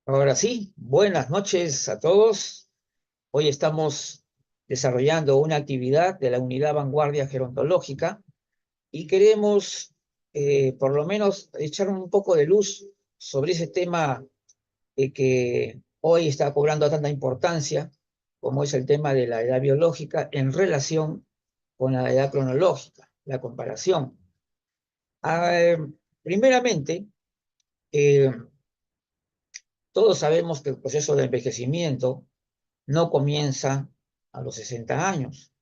Ahora sí, buenas noches a todos. Hoy estamos desarrollando una actividad de la Unidad Vanguardia Gerontológica y queremos por lo menos echar un poco de luz sobre ese tema que hoy está cobrando tanta importancia, como es el tema de la edad biológica en relación con la edad cronológica, la comparación. Ah, primeramente, eh, todos sabemos que el proceso de envejecimiento no comienza a los 60 años,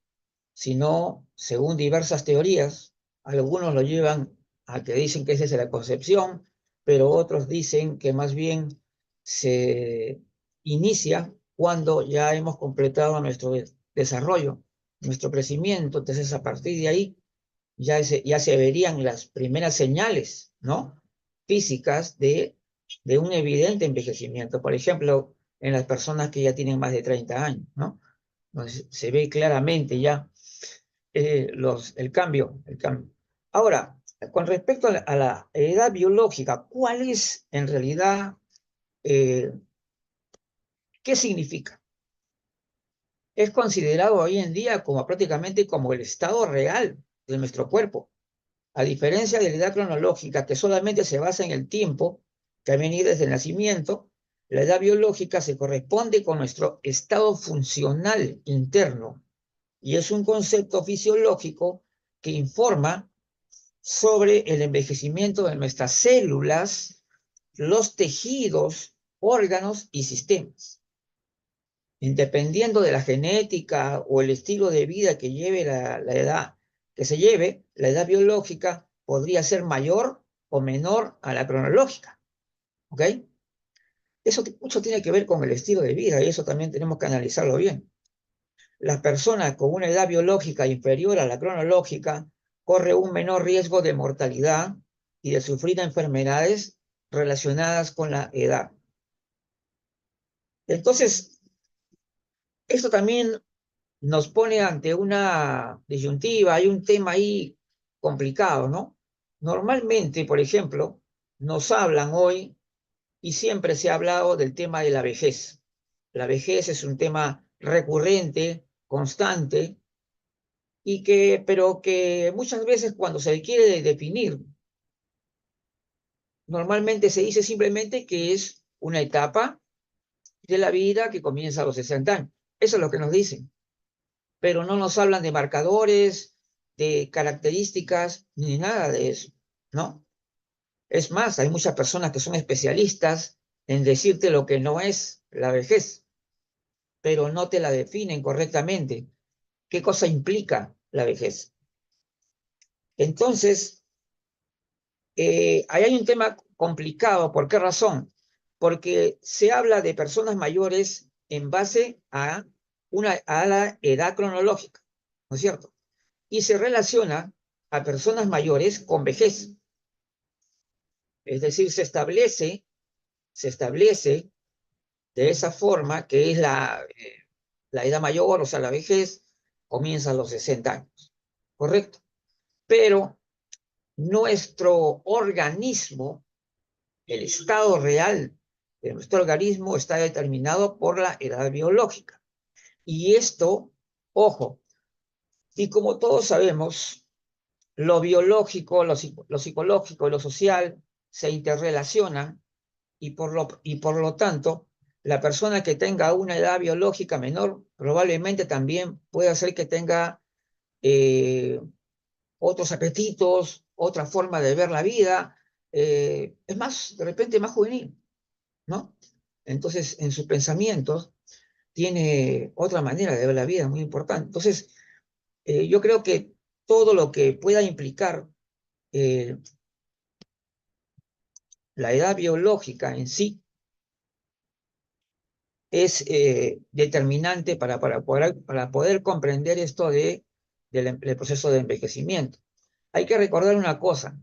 sino, según diversas teorías, algunos lo llevan a que dicen que es desde la concepción, pero otros dicen que más bien se inicia cuando ya hemos completado nuestro desarrollo, nuestro crecimiento. Entonces, a partir de ahí ya se verían las primeras señales, ¿no? Físicas de un evidente envejecimiento. Por ejemplo, en las personas que ya tienen más de 30 años, ¿no? Entonces, se ve claramente ya el cambio, el cambio. Ahora, con respecto a la edad biológica, ¿cuál es en realidad, eh, qué significa? Es considerado hoy en día como prácticamente como el estado real de nuestro cuerpo. A diferencia de la edad cronológica, que solamente se basa en el tiempo que ha venido desde el nacimiento, la edad biológica se corresponde con nuestro estado funcional interno y es un concepto fisiológico que informa sobre el envejecimiento de nuestras células, los tejidos, órganos y sistemas. Dependiendo de la genética o el estilo de vida que lleve la edad que se lleve, la edad biológica podría ser mayor o menor a la cronológica. ¿Ok? Eso mucho tiene que ver con el estilo de vida y eso también tenemos que analizarlo bien. Las personas con una edad biológica inferior a la cronológica corren un menor riesgo de mortalidad y de sufrir enfermedades relacionadas con la edad. Entonces, esto también nos pone ante una disyuntiva, hay un tema ahí complicado, ¿no? Normalmente, por ejemplo, nos hablan hoy y siempre se ha hablado del tema de la vejez. La vejez es un tema recurrente, constante, pero que muchas veces cuando se quiere definir, normalmente se dice simplemente que es una etapa de la vida que comienza a los 60 años. Eso es lo que nos dicen, pero no nos hablan de marcadores, de características, ni nada de eso, ¿no? Es más, hay muchas personas que son especialistas en decirte lo que no es la vejez, pero no te la definen correctamente. ¿Qué cosa implica la vejez? Entonces, ahí hay un tema complicado. ¿Por qué razón? Porque se habla de personas mayores en base a la edad cronológica, ¿no es cierto? Y se relaciona a personas mayores con vejez. Es decir, se establece de esa forma que es la edad mayor, o sea, la vejez, comienza a los 60 años, ¿correcto? Pero nuestro organismo, el estado real de nuestro organismo está determinado por la edad biológica. Y esto, ojo, y como todos sabemos, lo biológico, lo psicológico y lo social se interrelacionan y por lo tanto, la persona que tenga una edad biológica menor probablemente también puede ser que tenga eh, otros apetitos, otra forma de ver la vida, es más, de repente más juvenil, ¿no? Entonces, en sus pensamientos tiene otra manera de ver la vida muy importante. Entonces, yo creo que todo lo que pueda implicar eh, la edad biológica en sí es determinante para poder comprender esto del proceso de envejecimiento. Hay que recordar una cosa,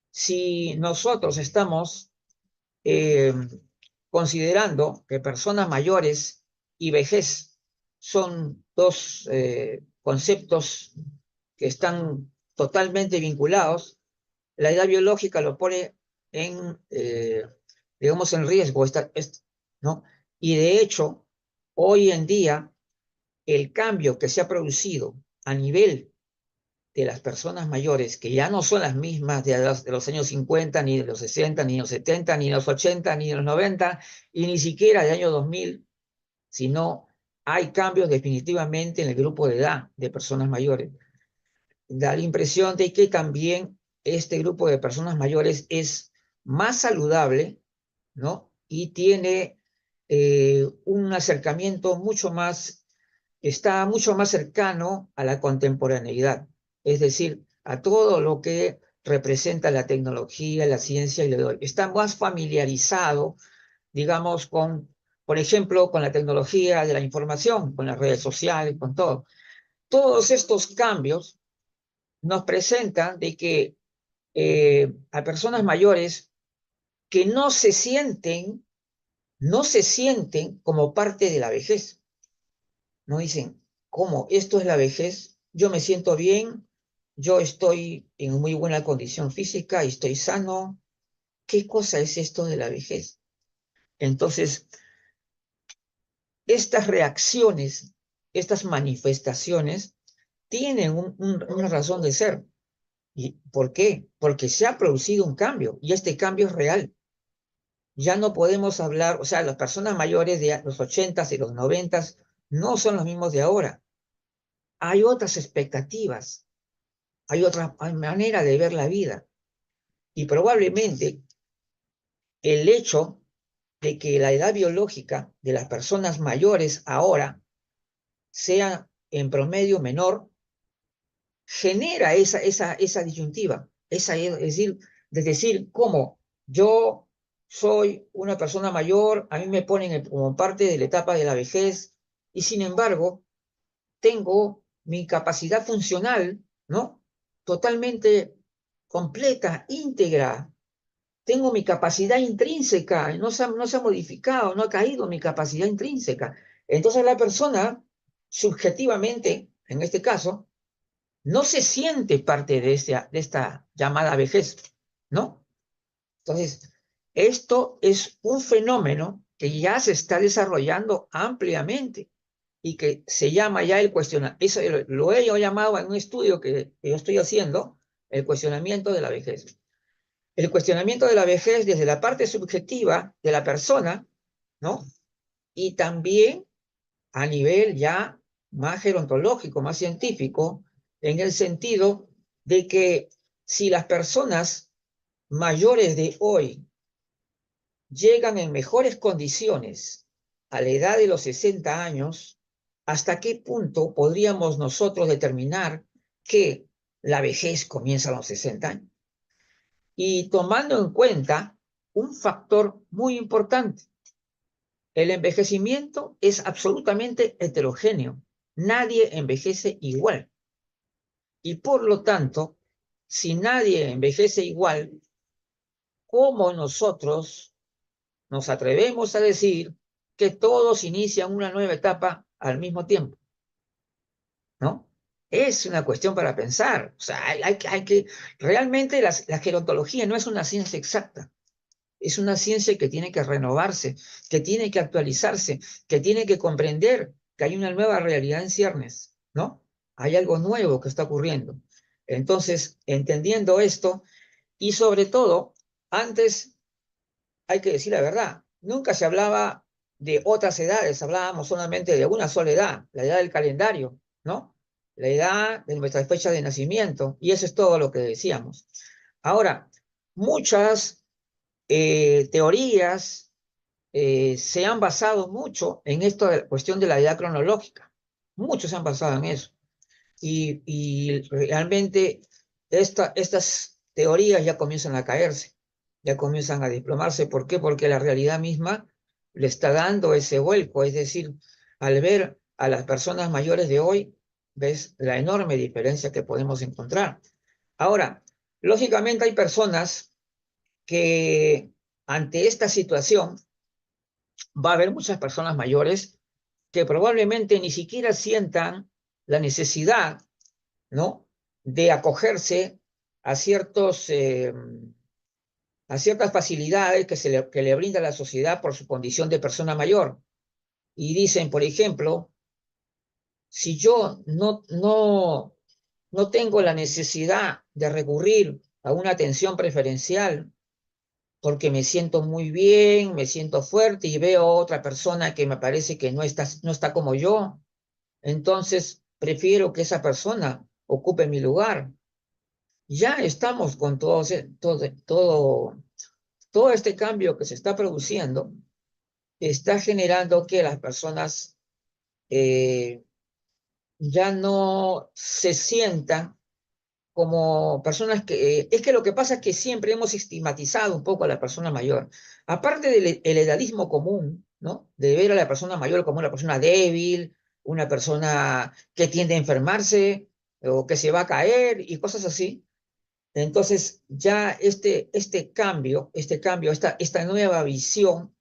si nosotros estamos eh, considerando que personas mayores y vejez son dos conceptos que están totalmente vinculados, la edad biológica lo pone en, digamos, en riesgo, ¿no? Y de hecho, hoy en día, el cambio que se ha producido a nivel de las personas mayores, que ya no son las mismas de los años 50, ni de los 60, ni de los 70, ni de los 80, ni de los 90, y ni siquiera del año 2000, sino hay cambios definitivamente en el grupo de edad de personas mayores. Da la impresión de que también este grupo de personas mayores es más saludable, ¿no? Y tiene un acercamiento mucho más, está mucho más cercano a la contemporaneidad, es decir, a todo lo que representa la tecnología, la ciencia y está más familiarizado, digamos, con, por ejemplo, con la tecnología de la información, con las redes sociales, con todo. Todos estos cambios nos presentan de que a personas mayores que no se sienten como parte de la vejez. No dicen, ¿cómo? ¿Esto es la vejez? Yo me siento bien, yo estoy en muy buena condición física y estoy sano. ¿Qué cosa es esto de la vejez? Entonces, estas reacciones, estas manifestaciones, tienen una razón de ser. ¿Y por qué? Porque se ha producido un cambio y este cambio es real. Ya no podemos hablar, o sea, las personas mayores de los 80s y los 90s no son los mismos de ahora. Hay otras expectativas, hay otra manera de ver la vida. Y probablemente el hecho de que la edad biológica de las personas mayores ahora sea en promedio menor, genera esa disyuntiva, es decir, cómo yo soy una persona mayor, a mí me ponen como parte de la etapa de la vejez, y sin embargo, tengo mi capacidad funcional, ¿no? Totalmente completa, íntegra. Tengo mi capacidad intrínseca, no se ha modificado, no ha caído mi capacidad intrínseca. Entonces la persona, subjetivamente, en este caso, no se siente parte de esta llamada vejez, ¿no? Entonces, esto es un fenómeno que ya se está desarrollando ampliamente y que se llama ya el cuestionamiento, eso lo he yo llamado en un estudio que yo estoy haciendo, el cuestionamiento de la vejez. El cuestionamiento de la vejez desde la parte subjetiva de la persona, ¿no? Y también a nivel ya más gerontológico, más científico, en el sentido de que si las personas mayores de hoy llegan en mejores condiciones a la edad de los 60 años, ¿hasta qué punto podríamos nosotros determinar que la vejez comienza a los 60 años? Y tomando en cuenta un factor muy importante, el envejecimiento es absolutamente heterogéneo. Nadie envejece igual. Y por lo tanto, si nadie envejece igual, ¿cómo nosotros nos atrevemos a decir que todos inician una nueva etapa al mismo tiempo? ¿No? Es una cuestión para pensar. O sea, realmente la gerontología no es una ciencia exacta. Es una ciencia que tiene que renovarse, que tiene que actualizarse, que tiene que comprender que hay una nueva realidad en ciernes, ¿no? Hay algo nuevo que está ocurriendo. Entonces, entendiendo esto, y sobre todo, antes hay que decir la verdad, nunca se hablaba de otras edades, hablábamos solamente de una sola edad, la edad del calendario, ¿no? La edad de nuestra fecha de nacimiento, y eso es todo lo que decíamos. Ahora, muchas teorías se han basado mucho en esta cuestión de la edad cronológica. Muchos se han basado en eso. Y realmente estas teorías ya comienzan a caerse, ya comienzan a desplomarse. ¿Por qué? Porque la realidad misma le está dando ese vuelco. Es decir, al ver a las personas mayores de hoy, ves la enorme diferencia que podemos encontrar. Ahora, lógicamente hay personas que ante esta situación va a haber muchas personas mayores que probablemente ni siquiera sientan la necesidad, ¿no?, de acogerse a ciertos a ciertas facilidades que le brinda la sociedad por su condición de persona mayor. Y dicen, por ejemplo, si yo no tengo la necesidad de recurrir a una atención preferencial porque me siento muy bien, me siento fuerte y veo a otra persona que me parece que no está como yo, entonces prefiero que esa persona ocupe mi lugar. Ya estamos con todo este cambio que se está produciendo, está generando que las personas eh, ya no se sientan como personas que... es que lo que pasa es que siempre hemos estigmatizado un poco a la persona mayor. Aparte del el edadismo común, ¿no? De ver a la persona mayor como una persona débil, una persona que tiende a enfermarse o que se va a caer y cosas así. Entonces ya esta nueva visión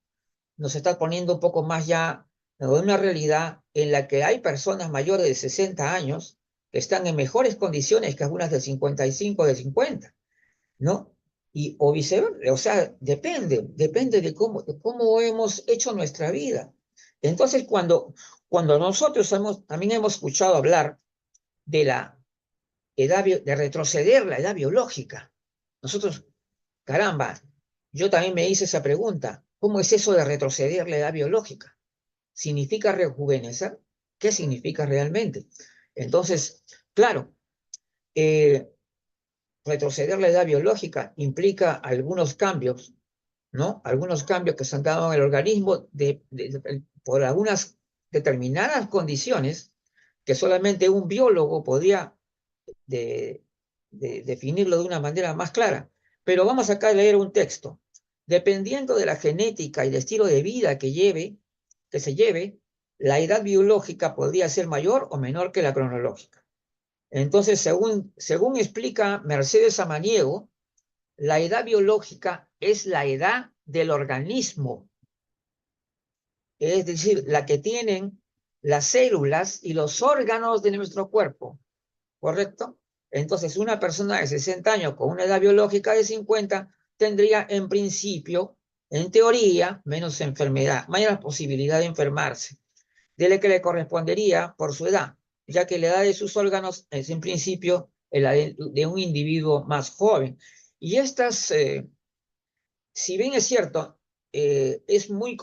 nos está poniendo un poco más ya en una realidad en la que hay personas mayores de 60 años que están en mejores condiciones que algunas de 55 o de 50, ¿no? Y, o viceversa, o sea, depende de cómo hemos hecho nuestra vida. Entonces, cuando nosotros también hemos escuchado hablar de la de retroceder la edad biológica, nosotros, caramba, yo también me hice esa pregunta, ¿cómo es eso de retroceder la edad biológica? ¿Significa rejuvenecer? ¿Qué significa realmente? Entonces, claro, eh, retroceder la edad biológica implica algunos cambios, ¿no? Algunos cambios que se han dado en el organismo por algunas determinadas condiciones que solamente un biólogo podía de, definirlo de una manera más clara. Pero vamos acá a leer un texto. Dependiendo de la genética y el estilo de vida que se lleve, la edad biológica podría ser mayor o menor que la cronológica. Entonces, según explica Mercedes Samaniego, la edad biológica es la edad del organismo, es decir, la que tienen las células y los órganos de nuestro cuerpo. ¿Correcto? Entonces, una persona de 60 años con una edad biológica de 50 tendría en principio, en teoría, menos enfermedad, mayor posibilidad de enfermarse, de la que le correspondería por su edad, ya que la edad de sus órganos es en principio la de un individuo más joven. Y si bien es cierto,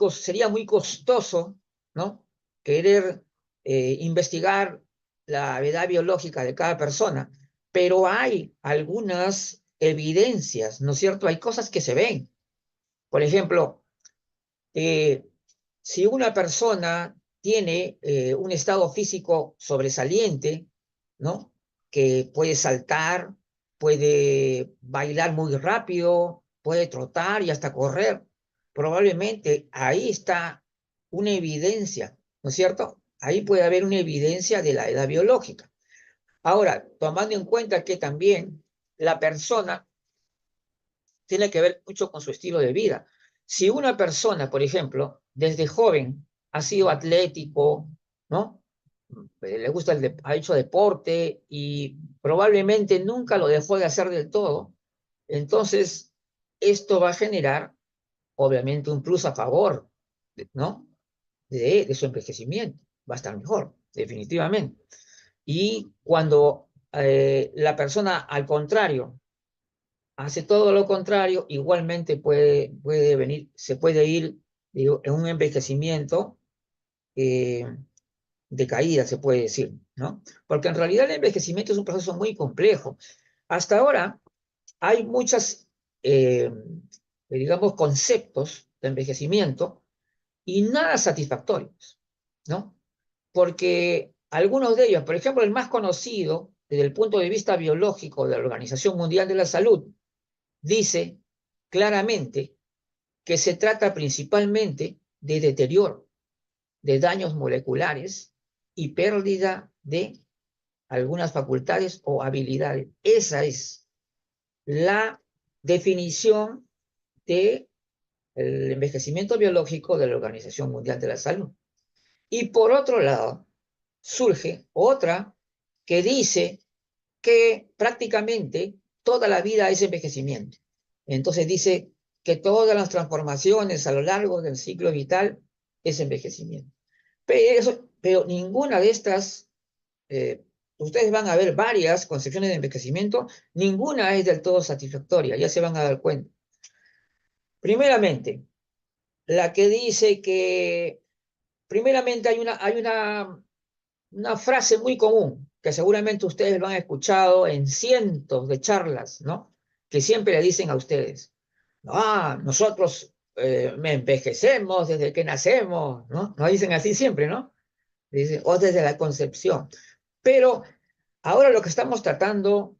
sería muy costoso, ¿no? Querer investigar la edad biológica de cada persona, pero hay algunas evidencias, ¿no es cierto? Hay cosas que se ven. Por ejemplo, eh, si una persona tiene un estado físico sobresaliente, ¿no? Que puede saltar, puede bailar muy rápido, puede trotar y hasta correr, probablemente ahí está una evidencia, ¿no es cierto? Ahí puede haber una evidencia de la edad biológica. Ahora, tomando en cuenta que también la persona tiene que ver mucho con su estilo de vida. Si una persona, por ejemplo, desde joven ha sido atlético, ¿no? Le gusta ha hecho deporte y probablemente nunca lo dejó de hacer del todo, entonces esto va a generar, obviamente, un plus a favor, ¿no? De su envejecimiento. Va a estar mejor, definitivamente. Y cuando la persona, al contrario, hace todo lo contrario, igualmente se puede ir, digo, en un envejecimiento eh, de caída, se puede decir, ¿no? Porque en realidad el envejecimiento es un proceso muy complejo. Hasta ahora hay digamos, conceptos de envejecimiento y nada satisfactorios, ¿no? Porque algunos de ellos, por ejemplo, el más conocido desde el punto de vista biológico de la Organización Mundial de la Salud, dice claramente que se trata principalmente de deterioro, de daños moleculares y pérdida de algunas facultades o habilidades. Esa es la definición del envejecimiento biológico de la Organización Mundial de la Salud. Y por otro lado, surge otra que dice que prácticamente toda la vida es envejecimiento. Entonces dice que todas las transformaciones a lo largo del ciclo vital es envejecimiento. Pero ninguna de estas, ustedes van a ver varias concepciones de envejecimiento, ninguna es del todo satisfactoria, ya se van a dar cuenta. Primeramente, la que dice que, primeramente una frase muy común, que seguramente ustedes lo han escuchado en cientos de charlas, ¿no? Que siempre le dicen a ustedes, nosotros me envejecemos desde que nacemos, ¿no? Nos dicen así siempre, ¿no? Dicen, o desde la concepción. Pero ahora lo que estamos tratando,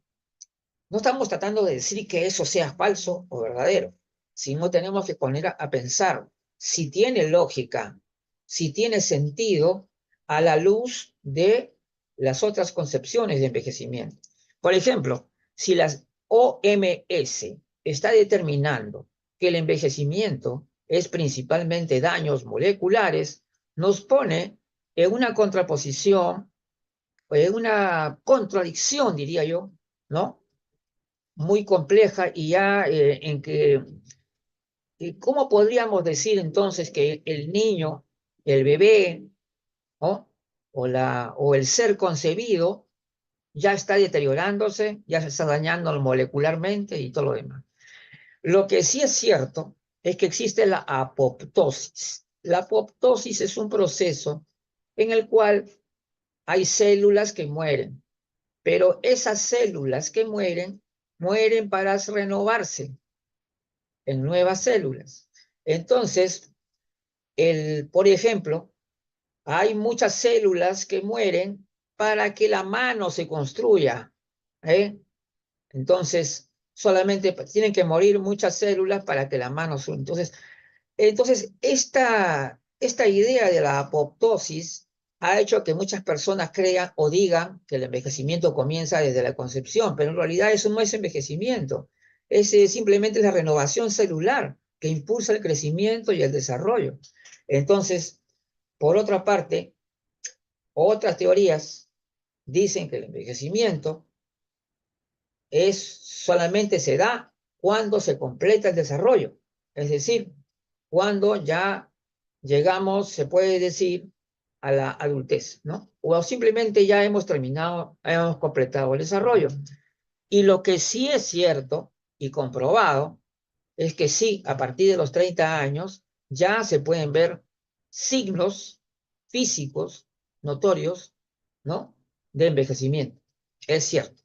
no estamos tratando de decir que eso sea falso o verdadero, sino tenemos que poner a pensar si tiene lógica, si tiene sentido a la luz de las otras concepciones de envejecimiento. Por ejemplo, si las OMS está determinando que el envejecimiento es principalmente daños moleculares, nos pone en una contraposición, en una contradicción, diría yo, ¿no? Muy compleja y ya en que, ¿cómo podríamos decir entonces que el niño, el bebé, ¿no? o el ser concebido ya está deteriorándose, ya se está dañando molecularmente y todo lo demás? Lo que sí es cierto es que existe la apoptosis. La apoptosis es un proceso en el cual hay células que mueren, pero esas células que mueren, mueren para renovarse en nuevas células. Entonces, por ejemplo, hay muchas células que mueren para que la mano se construya, ¿eh? Entonces, solamente tienen que morir muchas células para que la mano se... Entonces esta idea de la apoptosis ha hecho que muchas personas crean o digan que el envejecimiento comienza desde la concepción, pero en realidad eso no es envejecimiento, es simplemente la renovación celular que impulsa el crecimiento y el desarrollo. Entonces, por otra parte, otras teorías dicen que el envejecimiento solamente se da cuando se completa el desarrollo, es decir, cuando ya llegamos, se puede decir, a la adultez, ¿no? O simplemente ya hemos terminado, hemos completado el desarrollo. Y lo que sí es cierto y comprobado es que sí, a partir de los 30 años ya se pueden ver signos físicos notorios, ¿no? De envejecimiento. Es cierto.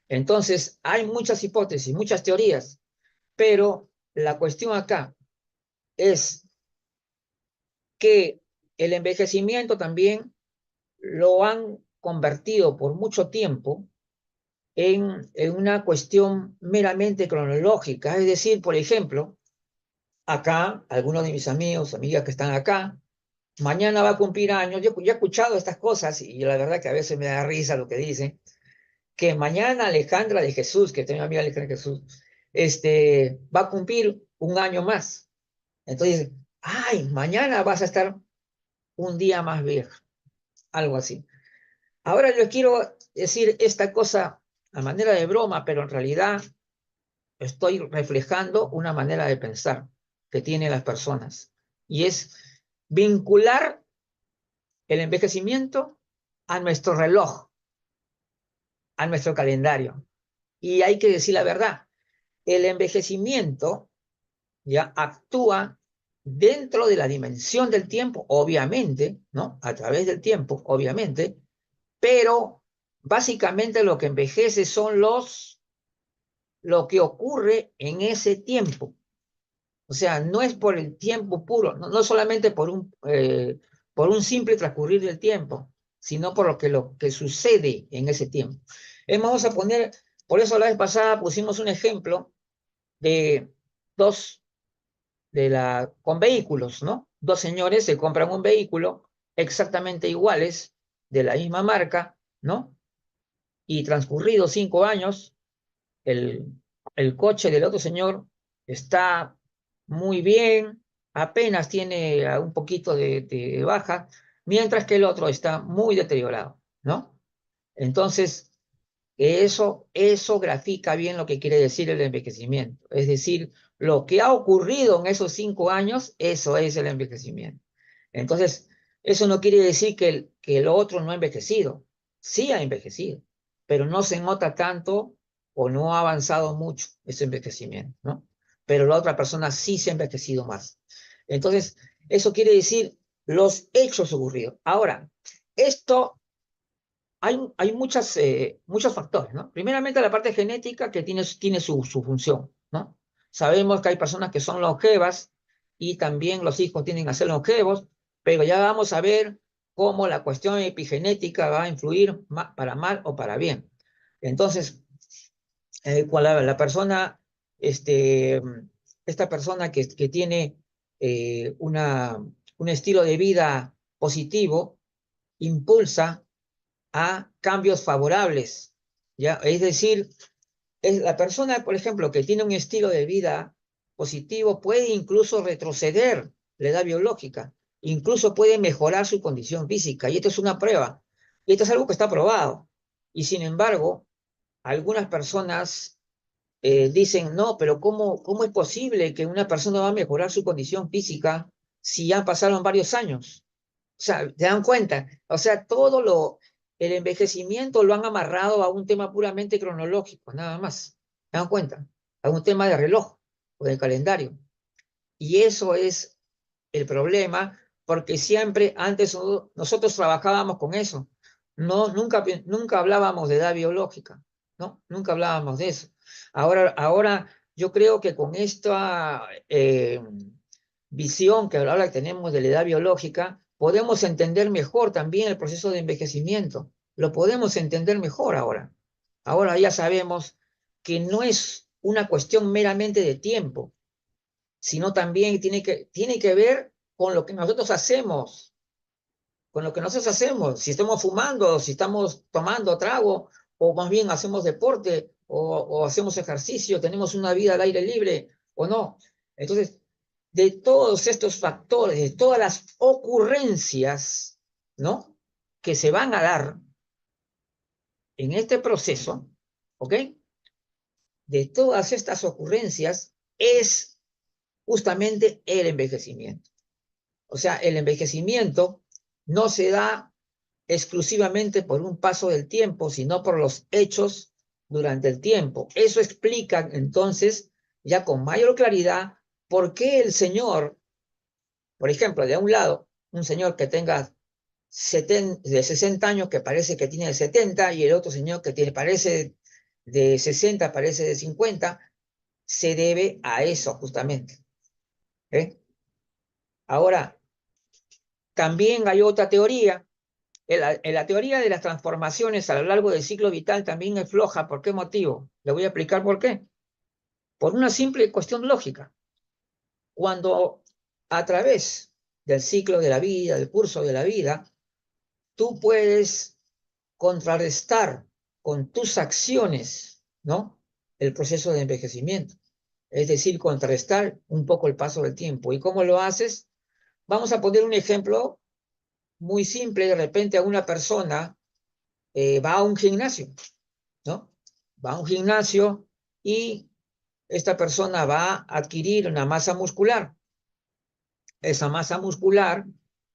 Entonces, hay muchas hipótesis, muchas teorías, pero la cuestión acá es que el envejecimiento también lo han convertido por mucho tiempo en una cuestión meramente cronológica. Es decir, por ejemplo, acá, algunos de mis amigos, amigas que están acá, mañana va a cumplir años. Yo he escuchado estas cosas y la verdad que a veces me da risa lo que dicen, que mañana Alejandra de Jesús, que tengo amiga Alejandra de Jesús, va a cumplir un año más. Entonces, ay, mañana vas a estar un día más vieja, algo así. Ahora yo quiero decir esta cosa a manera de broma, pero en realidad estoy reflejando una manera de pensar que tienen las personas, y es vincular el envejecimiento a nuestro reloj, a nuestro calendario. Y hay que decir la verdad, el envejecimiento ya actúa dentro de la dimensión del tiempo, obviamente, ¿no? A través del tiempo, obviamente, pero básicamente lo que envejece son lo que ocurre en ese tiempo. O sea, no es por el tiempo puro, no solamente por un simple transcurrir del tiempo, sino por lo que sucede en ese tiempo. Vamos a poner, por eso la vez pasada pusimos un ejemplo de con vehículos, ¿no? Dos señores se compran un vehículo exactamente iguales, de la misma marca, ¿no? Y transcurridos 5 años, el, el coche del otro señor está muy bien, apenas tiene un poquito de baja, mientras que el otro está muy deteriorado, ¿no? Entonces, que eso grafica bien lo que quiere decir el envejecimiento. Es decir, lo que ha ocurrido en esos 5 años, eso es el envejecimiento. Entonces, eso no quiere decir que el otro no ha envejecido. Sí ha envejecido, pero no se nota tanto o no ha avanzado mucho ese envejecimiento, ¿no? Pero la otra persona sí se ha envejecido más. Entonces, eso quiere decir los hechos ocurridos. Ahora, esto hay muchos factores, ¿no? Primeramente la parte genética que tiene su función, ¿no? Sabemos que hay personas que son longevas y también los hijos tienden a ser longevos, pero ya vamos a ver cómo la cuestión epigenética va a influir para mal o para bien. Entonces, cuando la persona, este, esta persona que tiene un estilo de vida positivo, impulsa a cambios favorables, ¿ya? Es decir, es la persona, por ejemplo, que tiene un estilo de vida positivo puede incluso retroceder la edad biológica, incluso puede mejorar su condición física, y esto es una prueba, y esto es algo que está probado. Y sin embargo, algunas personas dicen, no, pero ¿cómo es posible que una persona va a mejorar su condición física si ya pasaron varios años? O sea, ¿te dan cuenta? O sea, el envejecimiento lo han amarrado a un tema puramente cronológico, nada más. ¿Te dan cuenta? A un tema de reloj o de calendario. Y eso es el problema, porque siempre antes nosotros trabajábamos con eso. No, nunca hablábamos de edad biológica, ¿no? Nunca hablábamos de eso. Ahora yo creo que con esta visión que ahora tenemos de la edad biológica, podemos entender mejor también el proceso de envejecimiento. Lo podemos entender mejor ahora. Ahora ya sabemos que no es una cuestión meramente de tiempo, sino también tiene que ver con lo que nosotros hacemos, con lo que nosotros hacemos, si estamos fumando, si estamos tomando trago, o más bien hacemos deporte, o hacemos ejercicio, tenemos una vida al aire libre, o no. Entonces, de todos estos factores, de todas las ocurrencias, ¿no? Que se van a dar en este proceso, ¿ok? De todas estas ocurrencias es justamente el envejecimiento. O sea, el envejecimiento no se da exclusivamente por un paso del tiempo, sino por los hechos durante el tiempo. Eso explica entonces ya con mayor claridad por qué el Señor, por ejemplo, de un lado, un señor que tenga de 60 años que parece que tiene 70 y el otro señor que parece de 60, parece de 50, se debe a eso justamente. ¿Eh? Ahora, también hay otra teoría. En la teoría de las transformaciones a lo largo del ciclo vital también es floja. ¿Por qué motivo? Le voy a explicar por qué. Por una simple cuestión lógica. Cuando a través del ciclo de la vida, del curso de la vida, tú puedes contrarrestar con tus acciones, ¿no? El proceso de envejecimiento. Es decir, contrarrestar un poco el paso del tiempo. ¿Y cómo lo haces? Vamos a poner un ejemplo muy simple. De repente a una persona va a un gimnasio, ¿no? Va a un gimnasio y esta persona va a adquirir una masa muscular. Esa masa muscular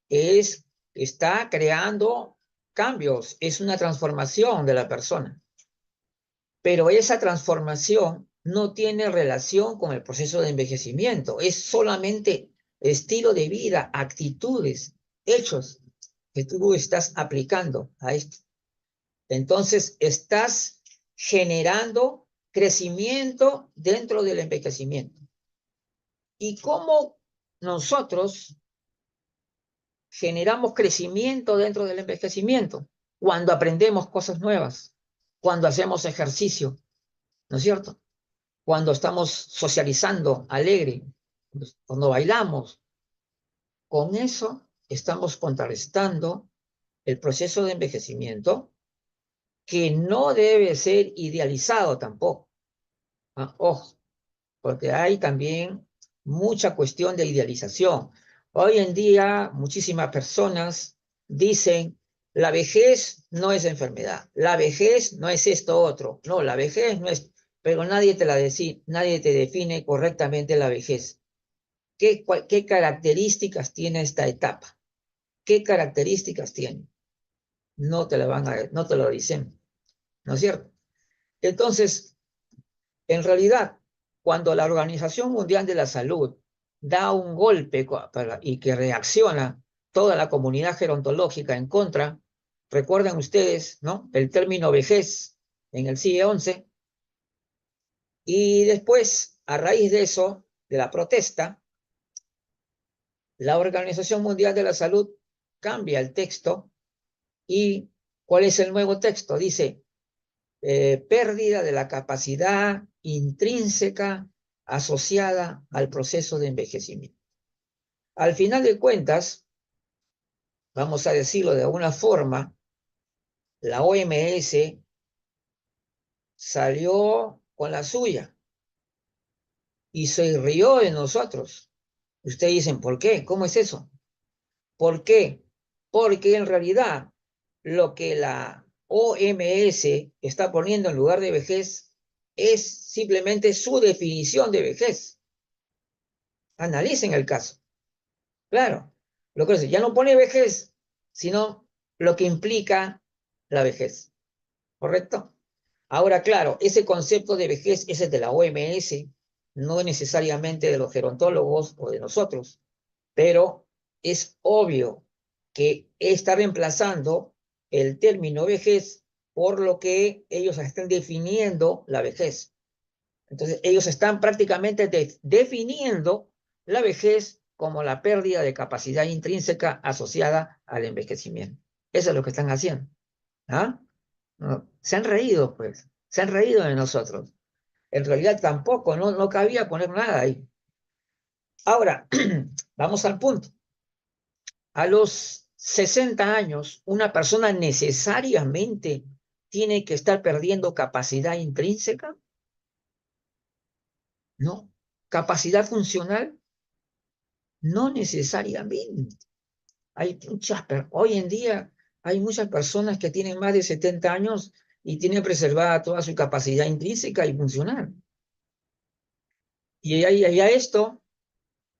está creando cambios, es una transformación de la persona. Pero esa transformación no tiene relación con el proceso de envejecimiento, es solamente estilo de vida, actitudes, hechos que tú estás aplicando a esto. Entonces, estás generando crecimiento dentro del envejecimiento. ¿Y cómo nosotros generamos crecimiento dentro del envejecimiento? Cuando aprendemos cosas nuevas, cuando hacemos ejercicio, ¿no es cierto? Cuando estamos socializando alegre, cuando bailamos. Con eso estamos contrarrestando el proceso de envejecimiento, que no debe ser idealizado tampoco. Ojo, porque hay también mucha cuestión de idealización. Hoy en día, muchísimas personas dicen la vejez no es enfermedad, la vejez no es esto otro, no, la vejez no es, pero nadie te define correctamente la vejez. ¿Qué características tiene esta etapa? ¿Qué características tiene? No te lo dicen, ¿no es cierto? Entonces, en realidad, cuando la Organización Mundial de la Salud da un golpe y que reacciona toda la comunidad gerontológica en contra, recuerdan ustedes, ¿no? El término vejez en el CIE 11, y después, a raíz de eso, de la protesta, la Organización Mundial de la Salud cambia el texto. ¿Y cuál es el nuevo texto? Dice, pérdida de la capacidad intrínseca asociada al proceso de envejecimiento. Al final de cuentas, vamos a decirlo de alguna forma, la OMS salió con la suya y se rió de nosotros. Ustedes dicen, ¿por qué? ¿Cómo es eso? ¿Por qué? Porque en realidad lo que la OMS está poniendo en lugar de vejez es simplemente su definición de vejez. Analicen el caso. Claro, lo que ya no pone vejez, sino lo que implica la vejez. ¿Correcto? Ahora, claro, ese concepto de vejez es el de la OMS, no necesariamente de los gerontólogos o de nosotros, pero es obvio que está reemplazando el término vejez por lo que ellos están definiendo la vejez. Entonces, ellos están prácticamente definiendo la vejez como la pérdida de capacidad intrínseca asociada al envejecimiento. Eso es lo que están haciendo. ¿Ah? No, se han reído, pues. Se han reído de nosotros. En realidad tampoco, no cabía poner nada ahí. Ahora, vamos al punto. A los 60 años, una persona necesariamente tiene que estar perdiendo capacidad intrínseca, ¿no? Capacidad funcional, no necesariamente. Hoy en día hay muchas personas que tienen más de 70 años y tienen preservada toda su capacidad intrínseca y funcional. Y a esto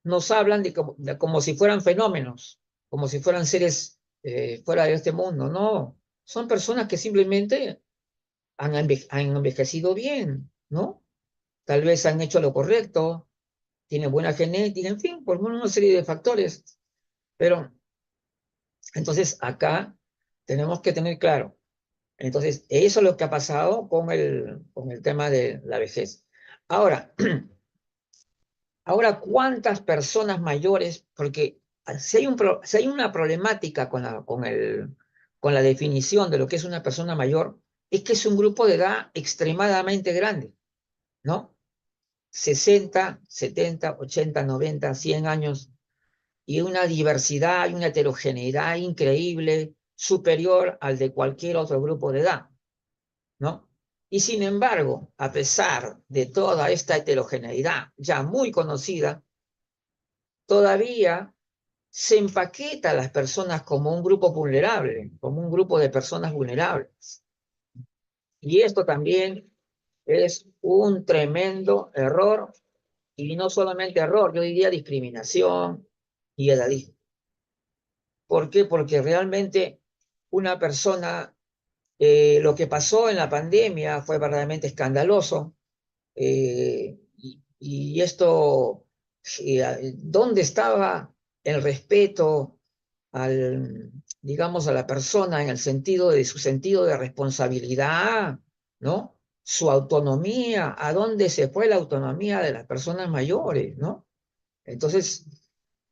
nos hablan de como si fueran fenómenos, como si fueran seres fuera de este mundo. No, son personas que simplemente han envejecido bien, ¿no? Tal vez han hecho lo correcto, tienen buena genética, en fin, por una serie de factores. Pero entonces acá tenemos que tener claro. Entonces, eso es lo que ha pasado con el tema de la vejez. Ahora, ahora, ¿cuántas personas mayores? Porque si hay una problemática con la definición de lo que es una persona mayor, es que es un grupo de edad extremadamente grande, ¿no? 60, 70, 80, 90, 100 años, y una diversidad y una heterogeneidad increíble, superior al de cualquier otro grupo de edad, ¿no? Y sin embargo, a pesar de toda esta heterogeneidad ya muy conocida, todavía se empaqueta a las personas como un grupo vulnerable, como un grupo de personas vulnerables. Y esto también es un tremendo error, y no solamente error, yo diría discriminación y edadismo. ¿Por qué? Porque realmente una persona, lo que pasó en la pandemia fue verdaderamente escandaloso. Y esto, ¿dónde estaba el respeto al, digamos, a la persona en el sentido de su sentido de responsabilidad, ¿no? Su autonomía, ¿a dónde se fue la autonomía de las personas mayores, ¿no? Entonces,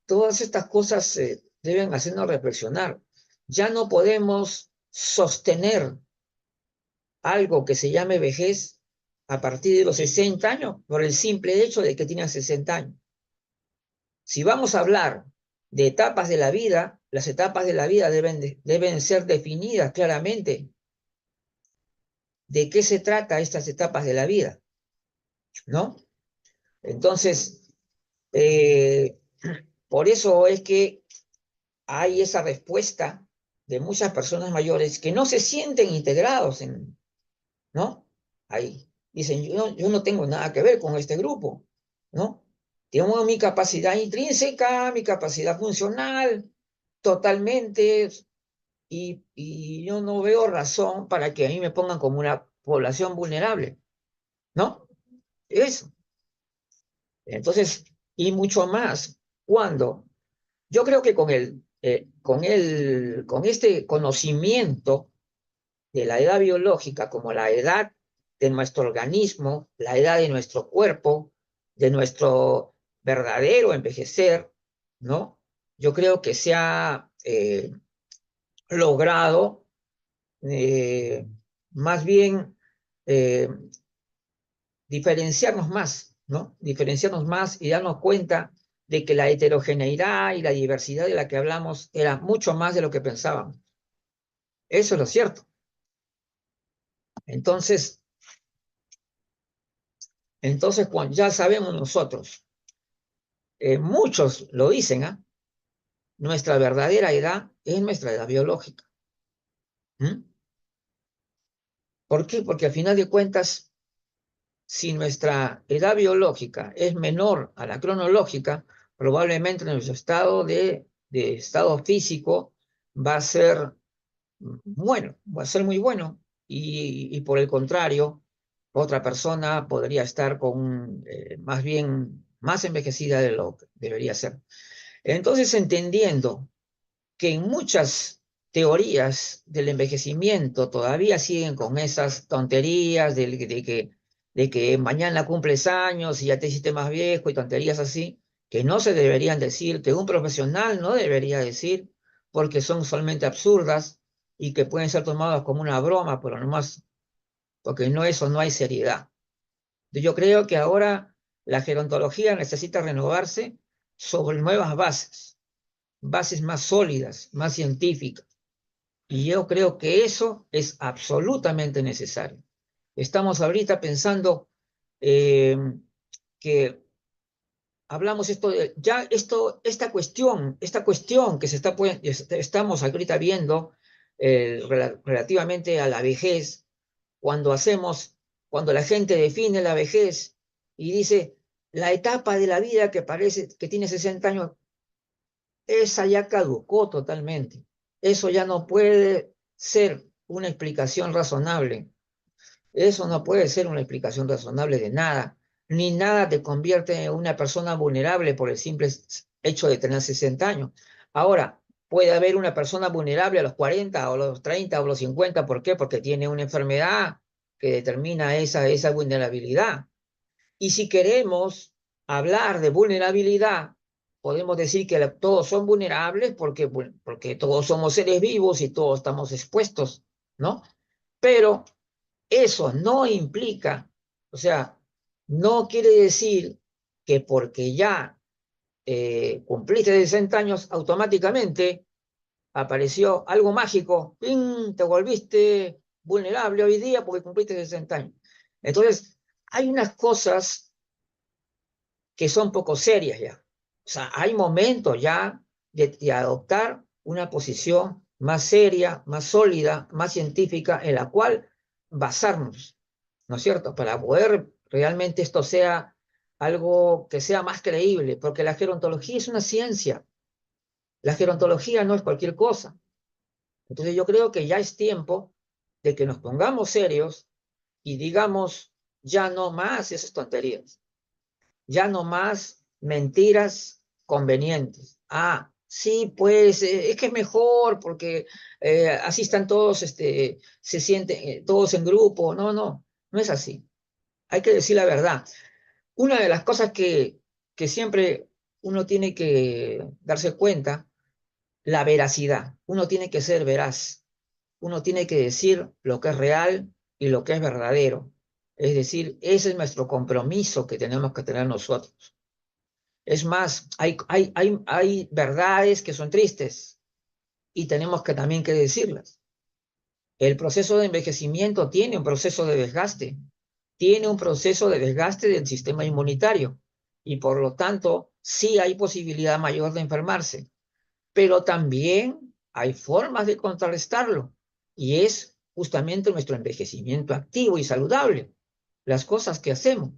todas estas cosas deben hacernos reflexionar. Ya no podemos sostener algo que se llame vejez a partir de los 60 años por el simple hecho de que tienen 60 años. Si vamos a hablar de etapas de la vida, las etapas de la vida deben ser definidas claramente. ¿De qué se trata estas etapas de la vida? ¿No? Entonces, eh, por eso es que hay esa respuesta de muchas personas mayores que no se sienten integrados ¿no? Ahí dicen, yo no tengo nada que ver con este grupo, ¿no? Tengo mi capacidad intrínseca, mi capacidad funcional, totalmente, y yo no veo razón para que a mí me pongan como una población vulnerable, ¿no? Eso. Entonces, y mucho más, cuando yo creo que con este conocimiento de la edad biológica como la edad de nuestro organismo, la edad de nuestro cuerpo, de nuestro verdadero envejecer, ¿no? Yo creo que se ha logrado eh, más bien eh, diferenciarnos más, ¿no? Diferenciarnos más y darnos cuenta de que la heterogeneidad y la diversidad de la que hablamos era mucho más de lo que pensábamos. Eso es lo cierto. Entonces, cuando ya sabemos nosotros, muchos lo dicen, ¿ah? Nuestra verdadera edad es nuestra edad biológica. ¿Mm? ¿Por qué? Porque al final de cuentas, si nuestra edad biológica es menor a la cronológica, probablemente nuestro estado de estado físico va a ser bueno, va a ser muy bueno. Y por el contrario, otra persona podría estar con más bien más envejecida de lo que debería ser. Entonces, entendiendo que en muchas teorías del envejecimiento todavía siguen con esas tonterías de que mañana cumples años y ya te hiciste más viejo y tonterías así, que no se deberían decir, que un profesional no debería decir, porque son solamente absurdas y que pueden ser tomadas como una broma, pero nomás, porque no eso no hay seriedad. Yo creo que ahora la gerontología necesita renovarse sobre nuevas bases más sólidas, más científicas. Y yo creo que eso es absolutamente necesario. Estamos ahorita pensando eh, que hablamos esta cuestión que estamos ahorita viendo relativamente a la vejez, cuando cuando la gente define la vejez y dice, la etapa de la vida que parece que tiene 60 años, esa ya caducó totalmente. Eso ya no puede ser una explicación razonable. Eso no puede ser una explicación razonable de nada. Ni nada te convierte en una persona vulnerable por el simple hecho de tener 60 años. Ahora, puede haber una persona vulnerable a los 40 o a los 30 o a los 50. ¿Por qué? Porque tiene una enfermedad que determina esa vulnerabilidad. Y si queremos hablar de vulnerabilidad, podemos decir que todos son vulnerables porque todos somos seres vivos y todos estamos expuestos, ¿no? Pero eso no implica, o sea, no quiere decir que porque ya cumpliste 60 años, automáticamente apareció algo mágico, ¡ping! Te volviste vulnerable hoy día porque cumpliste 60 años. Entonces, hay unas cosas que son poco serias ya. O sea, hay momentos ya de adoptar una posición más seria, más sólida, más científica, en la cual basarnos, ¿no es cierto? Para poder realmente esto sea algo que sea más creíble, porque la gerontología es una ciencia. La gerontología no es cualquier cosa. Entonces yo creo que ya es tiempo de que nos pongamos serios y digamos, ya no más esas tonterías. Ya no más mentiras convenientes. Ah, sí, pues es que es mejor porque así están todos, se sienten todos en grupo. No, no, no es así. Hay que decir la verdad. Una de las cosas que siempre uno tiene que darse cuenta, la veracidad. Uno tiene que ser veraz. Uno tiene que decir lo que es real y lo que es verdadero. Es decir, ese es nuestro compromiso que tenemos que tener nosotros. Es más, hay verdades que son tristes y tenemos que también que decirlas. El proceso de envejecimiento tiene un proceso de desgaste, tiene un proceso de desgaste del sistema inmunitario y por lo tanto sí hay posibilidad mayor de enfermarse, pero también hay formas de contrarrestarlo, y es justamente nuestro envejecimiento activo y saludable, las cosas que hacemos.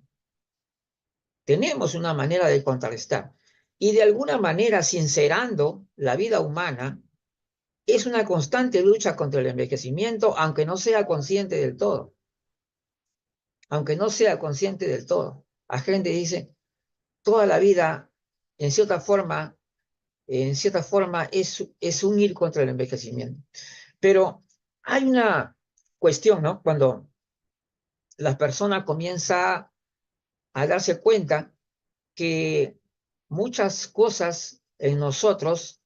Tenemos una manera de contrarrestar, y de alguna manera, sincerando la vida humana, es una constante lucha contra el envejecimiento, aunque no sea consciente del todo. Aunque no sea consciente del todo. La gente dice, toda la vida, en cierta forma es un ir contra el envejecimiento. Pero hay una cuestión, ¿no? Cuando la persona comienza a darse cuenta que muchas cosas en nosotros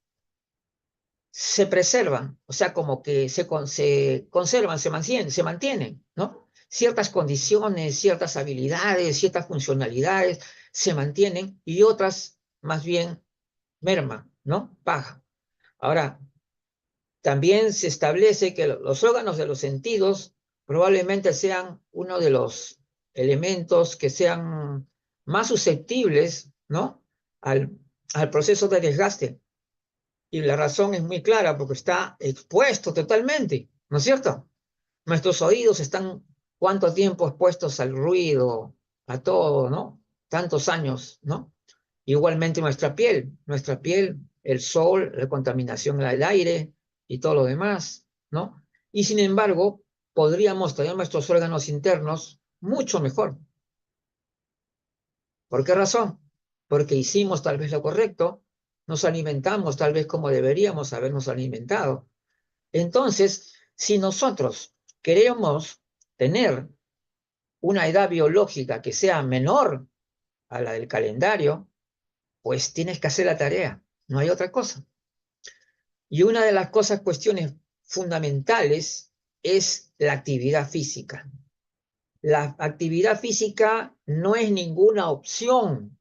se preservan, o sea, como que se conservan, se mantienen, ¿no? Ciertas condiciones, ciertas habilidades, ciertas funcionalidades se mantienen y otras más bien merman, ¿no? Bajan. Ahora, también se establece que los órganos de los sentidos probablemente sean uno de los elementos que sean más susceptibles, ¿no? Al proceso de desgaste. Y la razón es muy clara, porque está expuesto totalmente, ¿no es cierto? Nuestros oídos están cuánto tiempo expuestos al ruido, a todo, ¿no? Tantos años, ¿no? Igualmente nuestra piel, el sol, la contaminación del aire y todo lo demás, ¿no? Y sin embargo, podríamos tener nuestros órganos internos mucho mejor. ¿Por qué razón? Porque hicimos tal vez lo correcto, nos alimentamos tal vez como deberíamos habernos alimentado. Entonces, si nosotros queremos tener una edad biológica que sea menor a la del calendario, pues tienes que hacer la tarea, no hay otra cosa. Y una de las cuestiones fundamentales es la actividad física. La actividad física no es ninguna opción,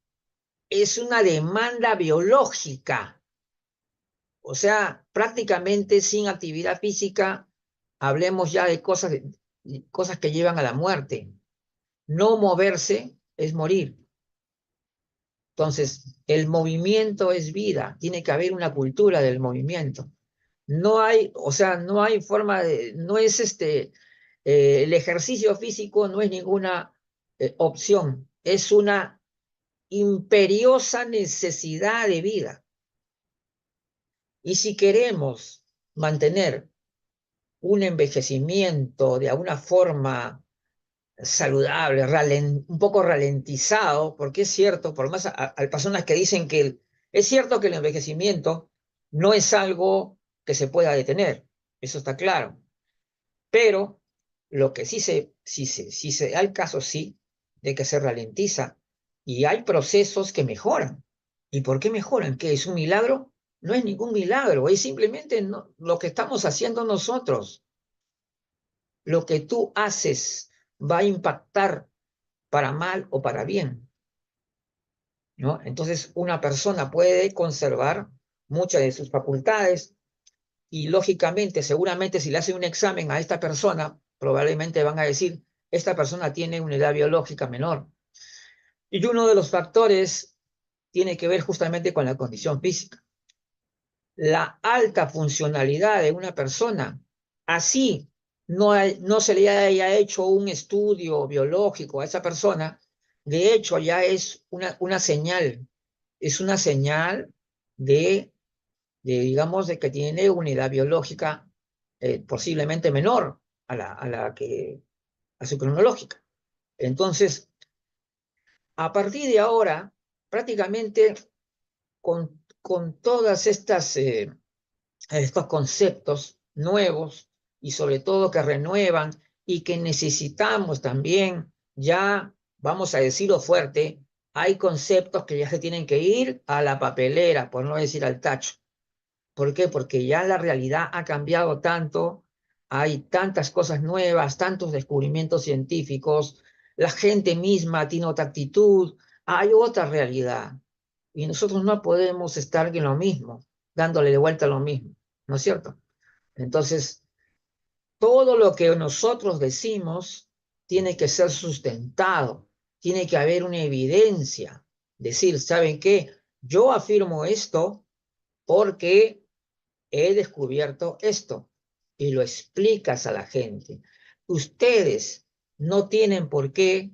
es una demanda biológica. O sea, prácticamente sin actividad física, hablemos ya de cosas que llevan a la muerte. No moverse es morir. Entonces, el movimiento es vida, tiene que haber una cultura del movimiento. No hay, o sea, no hay forma de, no es el ejercicio físico no es ninguna opción, es una imperiosa necesidad de vida. Y si queremos mantener un envejecimiento de alguna forma saludable, un poco ralentizado, porque es cierto, por más hay personas que dicen que es cierto que el envejecimiento no es algo que se pueda detener, eso está claro, pero lo que sí se da el caso, sí, de que se ralentiza y hay procesos que mejoran. ¿Y por qué mejoran? ¿Qué es un milagro? No es ningún milagro, es simplemente lo que estamos haciendo nosotros. Lo que tú haces va a impactar para mal o para bien, ¿no? Entonces, una persona puede conservar muchas de sus facultades y, lógicamente, seguramente si le hacen un examen a esta persona, probablemente van a decir, esta persona tiene una edad biológica menor. Y uno de los factores tiene que ver justamente con la condición física. La alta funcionalidad de una persona, así no se le haya hecho un estudio biológico a esa persona, de hecho ya es una señal, es una señal digamos, de que tiene una edad biológica posiblemente menor a su cronológica. Entonces, a partir de ahora, prácticamente con todas estos conceptos nuevos y sobre todo que renuevan y que necesitamos también, ya vamos a decirlo fuerte, hay conceptos que ya se tienen que ir a la papelera, por no decir al tacho. ¿Por qué? Porque ya la realidad ha cambiado tanto, hay tantas cosas nuevas, tantos descubrimientos científicos, la gente misma tiene otra actitud, hay otra realidad. Y nosotros no podemos estar en lo mismo, dándole de vuelta a lo mismo, ¿no es cierto? Entonces, todo lo que nosotros decimos tiene que ser sustentado, tiene que haber una evidencia. Decir, ¿saben qué? Yo afirmo esto porque he descubierto esto, y lo explicas a la gente. Ustedes no tienen por qué,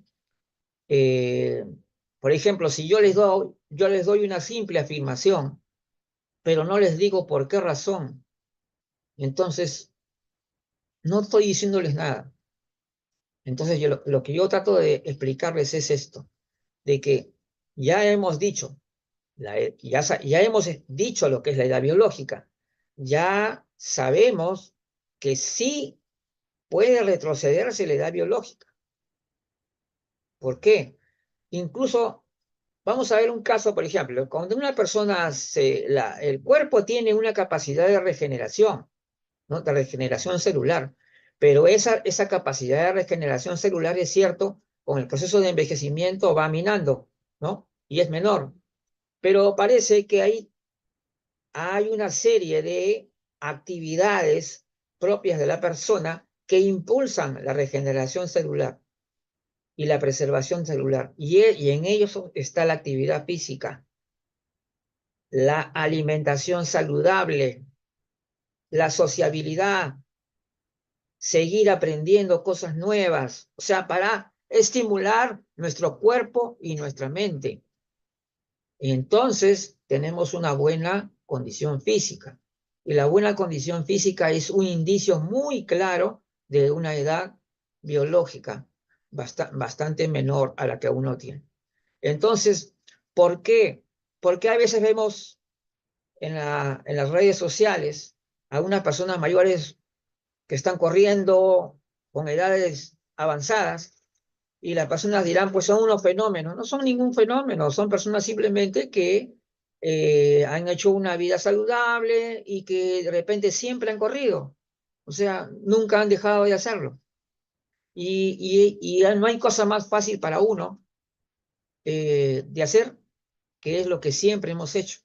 eh, por ejemplo, si yo les doy una simple afirmación, pero no les digo por qué razón, entonces no estoy diciéndoles nada. Entonces lo que yo trato de explicarles es esto, de que ya hemos dicho, ya hemos dicho lo que es la edad biológica, ya sabemos que sí puede retrocederse la edad biológica. ¿Por qué? Incluso vamos a ver un caso, por ejemplo, cuando una persona, el cuerpo tiene una capacidad de regeneración, ¿no? De regeneración celular, pero esa capacidad de regeneración celular, es cierto, con el proceso de envejecimiento va minando, ¿no? Y es menor. Pero parece que hay una serie de actividades propias de la persona que impulsan la regeneración celular y la preservación celular. Y en ellos está la actividad física, la alimentación saludable, la sociabilidad, seguir aprendiendo cosas nuevas, o sea, para estimular nuestro cuerpo y nuestra mente. Entonces, tenemos una buena condición física. Y la buena condición física es un indicio muy claro de una edad biológica bastante menor a la que uno tiene. Entonces, ¿por qué? Porque a veces vemos en las redes sociales a unas personas mayores que están corriendo con edades avanzadas y las personas dirán, pues son unos fenómenos. No son ningún fenómeno, son personas simplemente que han hecho una vida saludable y que de repente siempre han corrido. O sea, nunca han dejado de hacerlo. Y no hay cosa más fácil para uno de hacer, que es lo que siempre hemos hecho.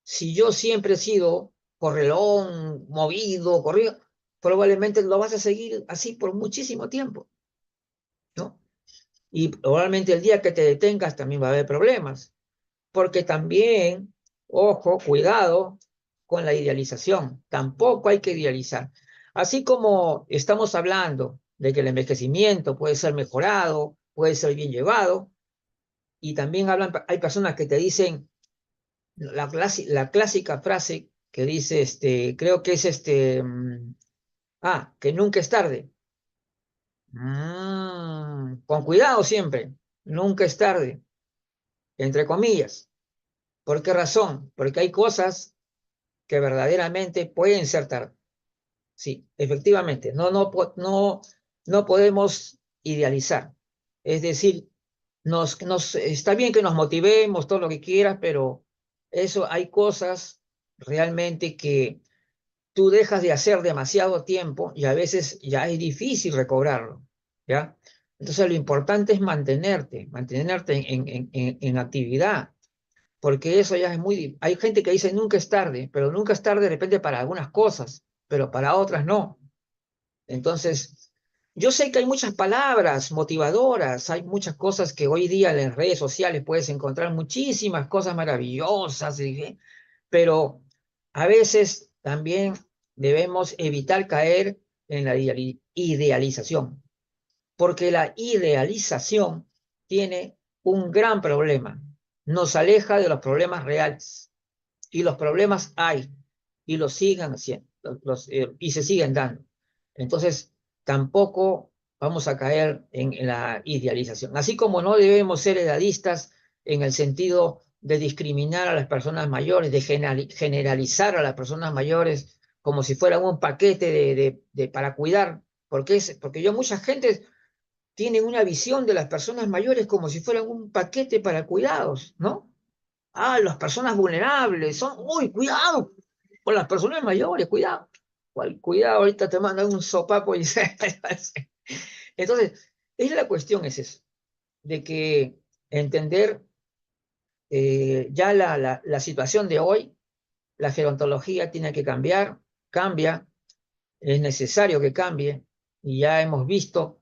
Si yo siempre he sido correlón, movido, corrido, probablemente lo vas a seguir así por muchísimo tiempo, ¿no? Y probablemente el día que te detengas también va a haber problemas, porque también, ojo, cuidado con la idealización, tampoco hay que idealizar. Así como estamos hablando de que el envejecimiento puede ser mejorado, puede ser bien llevado, y también hay personas que te dicen la clásica frase que dice, creo que es que nunca es tarde. Con cuidado siempre, nunca es tarde, entre comillas. ¿Por qué razón? Porque hay cosas que verdaderamente pueden ser tarde. Sí, efectivamente, no podemos idealizar. Es decir, está bien que nos motivemos, todo lo que quieras, pero hay cosas realmente que tú dejas de hacer demasiado tiempo y a veces ya es difícil recobrarlo, ¿ya? Entonces lo importante es mantenerte en actividad, porque eso ya es Hay gente que dice nunca es tarde, pero nunca es tarde de repente para algunas cosas, pero para otras no. Entonces, yo sé que hay muchas palabras motivadoras, hay muchas cosas que hoy día en las redes sociales puedes encontrar muchísimas cosas maravillosas, pero a veces también debemos evitar caer en la idealización, porque la idealización tiene un gran problema, nos aleja de los problemas reales, y los problemas hay, y los siguen haciendo, y se siguen dando. Entonces, tampoco vamos a caer en la idealización. Así como no debemos ser edadistas en el sentido de discriminar a las personas mayores, de generalizar a las personas mayores como si fueran un paquete para cuidar, porque mucha gente tiene una visión de las personas mayores como si fueran un paquete para cuidados, ¿no? Las personas vulnerables son, uy, cuidado con las personas mayores, cuidado. Cuidado, ahorita te mandan un sopapo y Entonces, la cuestión es eso, de que entender ya la situación de hoy, la gerontología tiene que cambiar, cambia, es necesario que cambie, y ya hemos visto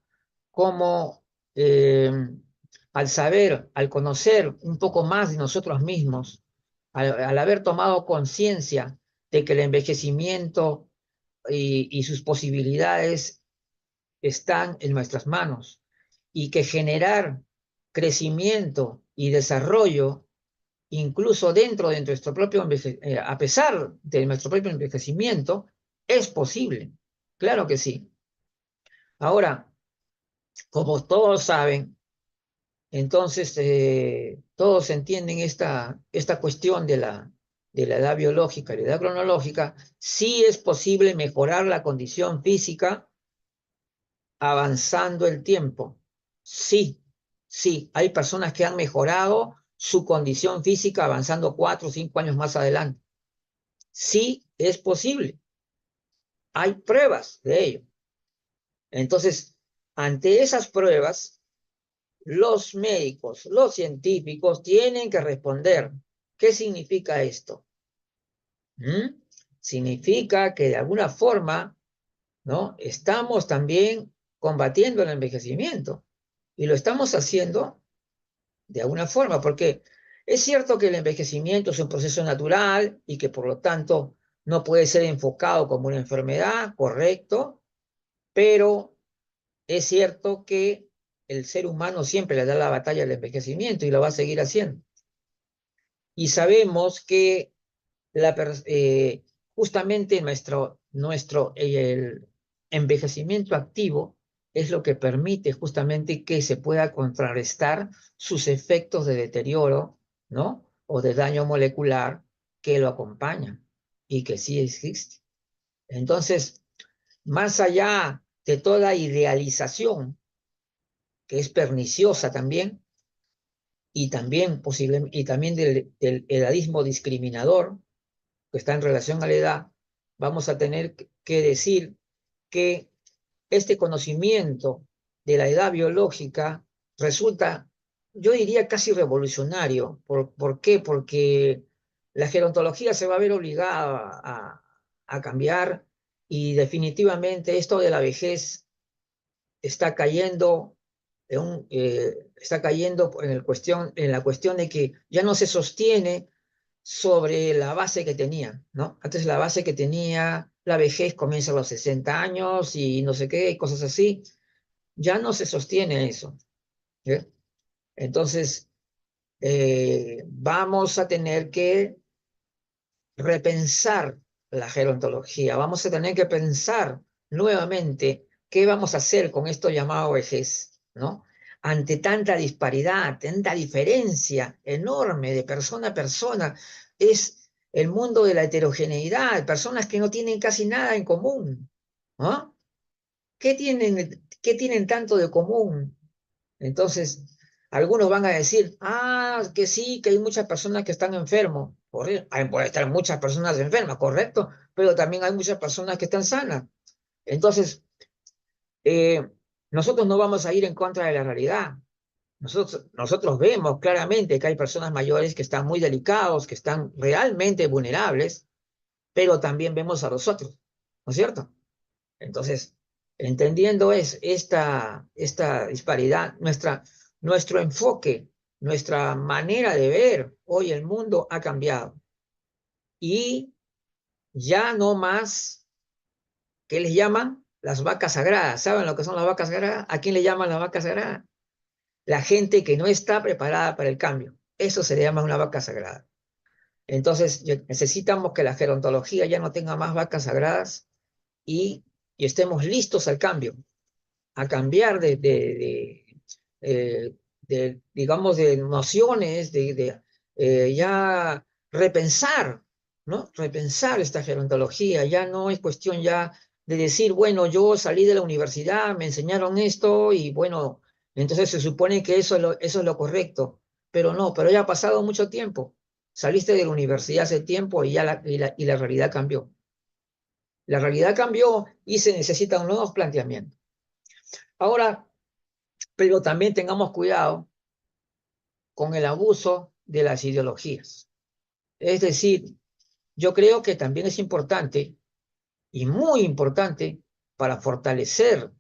cómo al saber, al conocer un poco más de nosotros mismos, al haber tomado conciencia de que el envejecimiento y sus posibilidades están en nuestras manos y que generar crecimiento y desarrollo, incluso dentro de nuestro propio a pesar de nuestro propio envejecimiento, es posible. Claro que sí. Ahora, como todos saben, entonces todos entienden esta cuestión de la edad biológica y la edad cronológica, sí es posible mejorar la condición física avanzando el tiempo. Sí, sí, hay personas que han mejorado su condición física avanzando 4 o 5 años más adelante. Sí, es posible. Hay pruebas de ello. Entonces, ante esas pruebas, los médicos, los científicos tienen que responder. ¿Qué significa esto? Significa que de alguna forma, ¿no? Estamos también combatiendo el envejecimiento y lo estamos haciendo de alguna forma, porque es cierto que el envejecimiento es un proceso natural y que por lo tanto no puede ser enfocado como una enfermedad, correcto, pero es cierto que el ser humano siempre le da la batalla al envejecimiento y lo va a seguir haciendo. Y sabemos que justamente el envejecimiento activo es lo que permite justamente que se pueda contrarrestar sus efectos de deterioro, ¿no? O de daño molecular que lo acompañan y que sí existe. Entonces, más allá de toda idealización, que es perniciosa también, y también del edadismo discriminador, que está en relación a la edad, vamos a tener que decir que este conocimiento de la edad biológica resulta, yo diría, casi revolucionario. ¿Por qué? Porque la gerontología se va a ver obligada a cambiar y definitivamente esto de la vejez está cayendo está cayendo en la cuestión de que ya no se sostiene sobre la base que tenía, ¿no? Antes la base que tenía, la vejez comienza a los 60 años y no sé qué, cosas así, ya no se sostiene eso. ¿Eh? Entonces, vamos a tener que repensar la gerontología, vamos a tener que pensar nuevamente qué vamos a hacer con esto llamado vejez, ¿no? Ante tanta disparidad, tanta diferencia enorme de persona a persona, es el mundo de la heterogeneidad, personas que no tienen casi nada en común, ¿no? ¿Qué tienen tanto de común? Entonces, algunos van a decir, que sí, que hay muchas personas que están enfermos. Puede estar muchas personas enfermas, correcto, pero también hay muchas personas que están sanas. Entonces, eh, nosotros no vamos a ir en contra de la realidad. Nosotros vemos claramente que hay personas mayores que están muy delicados, que están realmente vulnerables, pero también vemos a los otros, ¿no es cierto? Entonces, entendiendo esta disparidad, nuestro enfoque, nuestra manera de ver hoy el mundo ha cambiado. Y ya no más, ¿qué les llaman? Las vacas sagradas. ¿Saben lo que son las vacas sagradas? ¿A quién le llaman las vacas sagradas? La gente que no está preparada para el cambio. Eso se le llama una vaca sagrada. Entonces, necesitamos que la gerontología ya no tenga más vacas sagradas y estemos listos al cambio. A cambiar digamos, de nociones, ya repensar, ¿no? Repensar esta gerontología. Ya no es cuestión ya de decir, bueno, yo salí de la universidad, me enseñaron esto y bueno, entonces se supone que eso es lo correcto. Pero no, pero ya ha pasado mucho tiempo. Saliste de la universidad hace tiempo y ya la realidad cambió. La realidad cambió y se necesitan nuevos planteamientos. Ahora, pero también tengamos cuidado con el abuso de las ideologías. Es decir, yo creo que también es importante y muy importante para fortalecer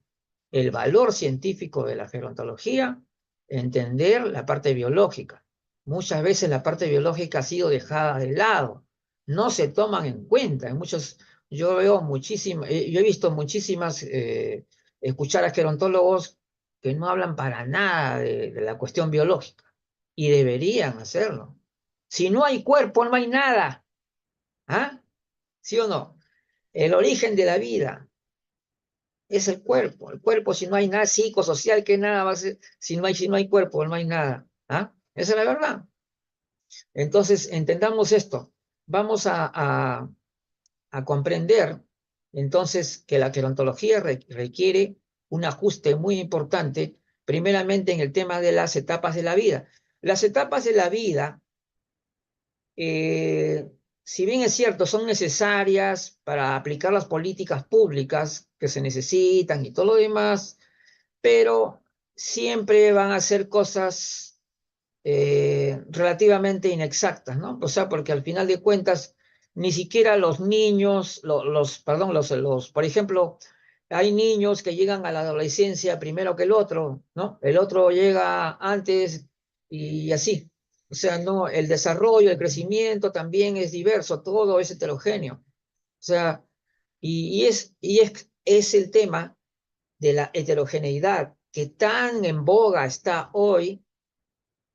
el valor científico de la gerontología, entender la parte biológica. Muchas veces la parte biológica ha sido dejada de lado, no se toman en cuenta. Yo veo yo he visto muchísimas, escuchar a gerontólogos que no hablan para nada de la cuestión biológica y deberían hacerlo. Si no hay cuerpo, no hay nada. ¿Ah? ¿Sí o no? El origen de la vida es el cuerpo. El cuerpo, si no hay nada psicosocial, ¿qué nada va a ser? Si no hay cuerpo, no hay nada. ¿Ah? Esa es la verdad. Entonces, entendamos esto. Vamos a comprender entonces que la gerontología requiere un ajuste muy importante, primeramente en el tema de las etapas de la vida. Las etapas de la vida, eh, si bien es cierto, son necesarias para aplicar las políticas públicas que se necesitan y todo lo demás, pero siempre van a ser cosas relativamente inexactas, ¿no? O sea, porque al final de cuentas, ni siquiera los niños, perdón, por ejemplo, hay niños que llegan a la adolescencia primero que el otro, ¿no? El otro llega antes y así. O sea, no, el desarrollo, el crecimiento también es diverso, todo es heterogéneo. O sea, es el tema de la heterogeneidad que tan en boga está hoy,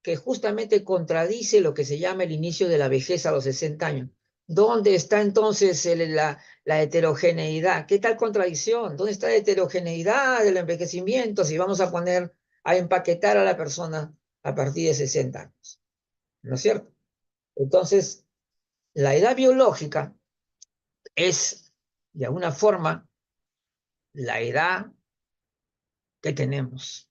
que justamente contradice lo que se llama el inicio de la vejez a los 60 años. ¿Dónde está entonces la heterogeneidad? ¿Qué tal contradicción? ¿Dónde está la heterogeneidad del envejecimiento si vamos a poner a empaquetar a la persona a partir de 60 años? ¿No es cierto? Entonces, la edad biológica es, de alguna forma, la edad que tenemos.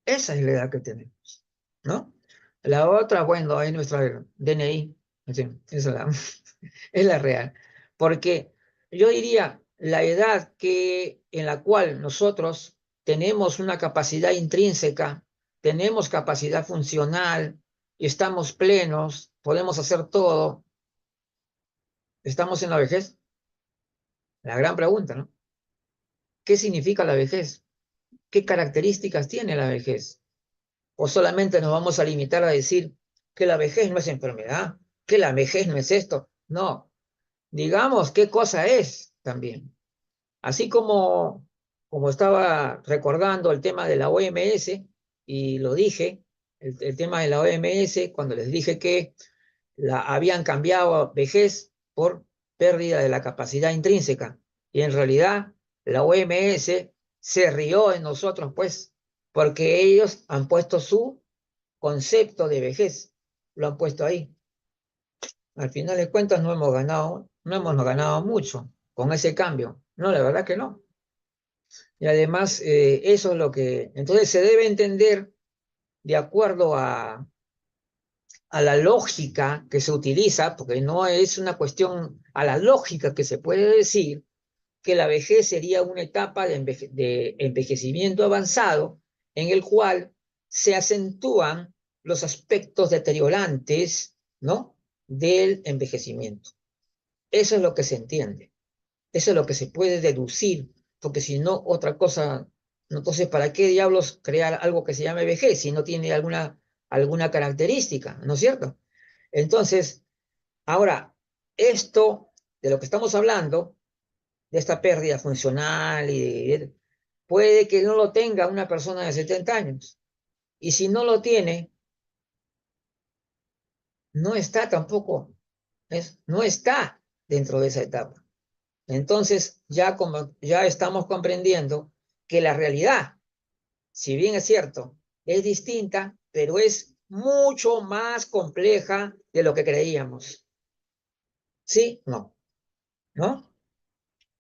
Esa es la edad que tenemos, ¿no? La otra, bueno, es nuestra DNI, así, esa es la real. Porque yo diría, la edad en la cual nosotros tenemos una capacidad intrínseca, tenemos capacidad funcional, y estamos plenos, podemos hacer todo, ¿estamos en la vejez? La gran pregunta, ¿no? ¿Qué significa la vejez? ¿Qué características tiene la vejez? ¿O solamente nos vamos a limitar a decir que la vejez no es enfermedad, que la vejez no es esto? No, digamos qué cosa es también. Así como estaba recordando el tema de la OMS, y lo dije, el tema de la OMS, cuando les dije que habían cambiado vejez por pérdida de la capacidad intrínseca. Y en realidad la OMS se rió en nosotros, pues, porque ellos han puesto su concepto de vejez, lo han puesto ahí. Al final de cuentas no hemos ganado mucho con ese cambio. No, la verdad que no. Y además, eso es lo que, entonces se debe entender de acuerdo a la lógica que se utiliza, porque no es una cuestión, a la lógica que se puede decir que la vejez sería una etapa de envejecimiento avanzado en el cual se acentúan los aspectos deteriorantes, ¿no?, del envejecimiento. Eso es lo que se entiende, eso es lo que se puede deducir, porque si no, otra cosa, entonces, ¿para qué diablos crear algo que se llame vejez si no tiene alguna característica, ¿no es cierto? Entonces, ahora, esto de lo que estamos hablando, de esta pérdida funcional, puede que no lo tenga una persona de 70 años. Y si no lo tiene, no está tampoco, no está dentro de esa etapa. Entonces, ya estamos comprendiendo que la realidad, si bien es cierto, es distinta, pero es mucho más compleja de lo que creíamos. ¿Sí? No. ¿No?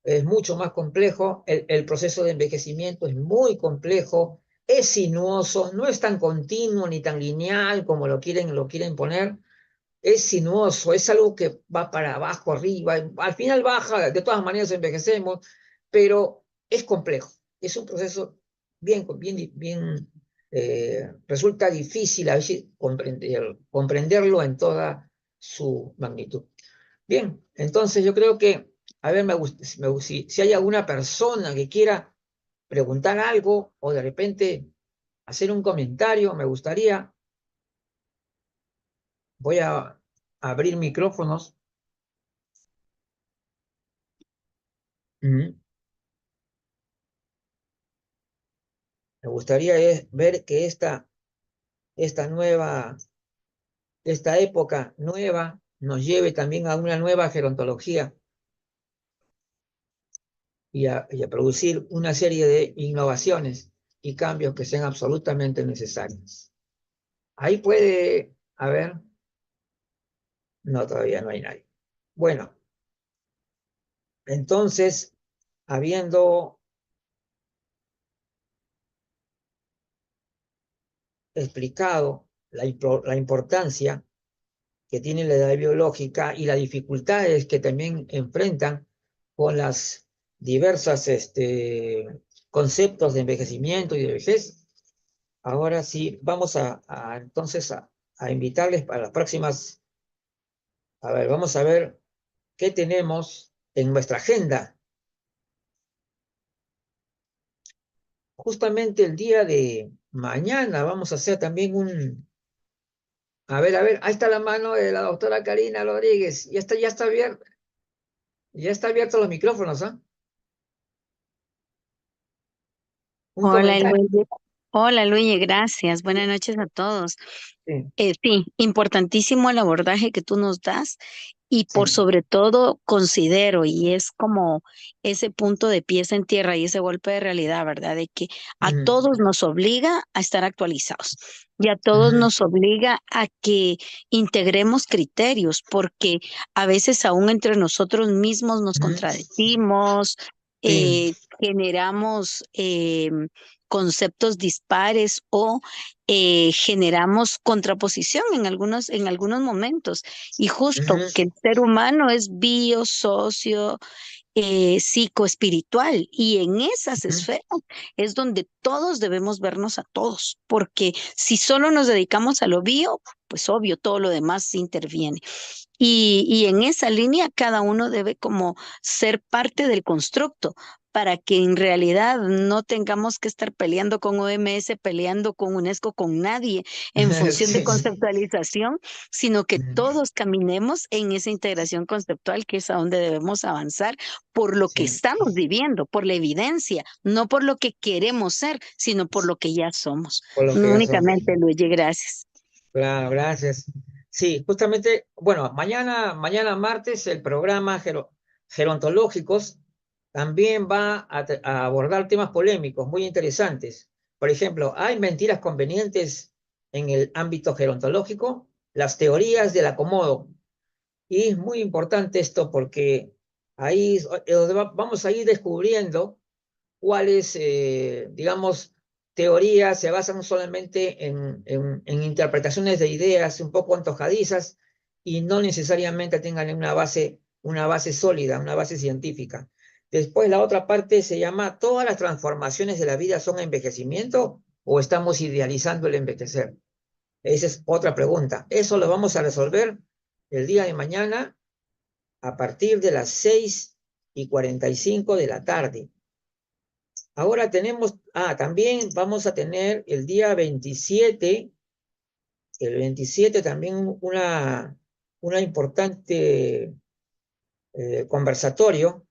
Es mucho más complejo, el proceso de envejecimiento es muy complejo, es sinuoso, no es tan continuo ni tan lineal como lo quieren poner, es sinuoso, es algo que va para abajo, arriba, al final baja, de todas maneras envejecemos, pero es complejo, es un proceso resulta difícil a veces comprenderlo en toda su magnitud. Bien, entonces yo creo que, a ver, si hay alguna persona que quiera preguntar algo o de repente hacer un comentario, me gustaría, voy a abrir micrófonos. Ujú. Me gustaría ver que esta época nueva nos lleve también a una nueva gerontología y a producir una serie de innovaciones y cambios que sean absolutamente necesarios. Ahí puede haber, no, todavía no hay nadie. Bueno, entonces, habiendo explicado la importancia que tiene la edad biológica y las dificultades que también enfrentan con las diversas conceptos de envejecimiento y de vejez. Ahora sí, vamos entonces a invitarles para las próximas. A ver, vamos a ver qué tenemos en nuestra agenda. Justamente el día de mañana vamos a hacer también a ver, ahí está la mano de la doctora Karina Rodríguez. Ya está abierto los micrófonos, ¿ah? Un Hola comentario. Luigi. Hola Luigi, gracias. Buenas noches a todos. Sí, Sí, importantísimo el abordaje que tú nos das y por sí. sobre todo considero, y es como ese punto de pies en tierra y ese golpe de realidad, ¿verdad? De que a Ujú, todos nos obliga a estar actualizados y a todos ujú, nos obliga a que integremos criterios, porque a veces aún entre nosotros mismos nos ujú. contradecimos, Sí. generamos conceptos dispares o generamos contraposición en algunos momentos. Y justo Ujú, que el ser humano es bio, socio, psicoespiritual, y en esas ujú. esferas es donde todos debemos vernos a todos, porque si solo nos dedicamos a lo bio, pues obvio, todo lo demás interviene. Y en esa línea cada uno debe como ser parte del constructo para que en realidad no tengamos que estar peleando con OMS, peleando con UNESCO, con nadie en función de Sí. conceptualización, sino que Ujú, todos caminemos en esa integración conceptual que es a donde debemos avanzar por lo que sí. estamos viviendo, por la evidencia, no por lo que queremos ser, sino por lo que ya somos. Por lo que No ya somos. únicamente, Luigi, gracias. Claro, gracias. Sí, justamente, bueno, mañana martes el programa Gerontológicos también va a abordar temas polémicos muy interesantes. Por ejemplo, ¿hay mentiras convenientes en el ámbito gerontológico? Las teorías del acomodo. Y es muy importante esto porque ahí es donde vamos a ir descubriendo cuáles, digamos, teorías se basan solamente en interpretaciones de ideas un poco antojadizas y no necesariamente tengan una base sólida, una base científica. Después la otra parte se llama, ¿todas las transformaciones de la vida son envejecimiento o estamos idealizando el envejecer? Esa es otra pregunta. Eso lo vamos a resolver el día de mañana a partir de las 6:45 de la tarde. Ahora también vamos a tener el 27 también una importante conversatorio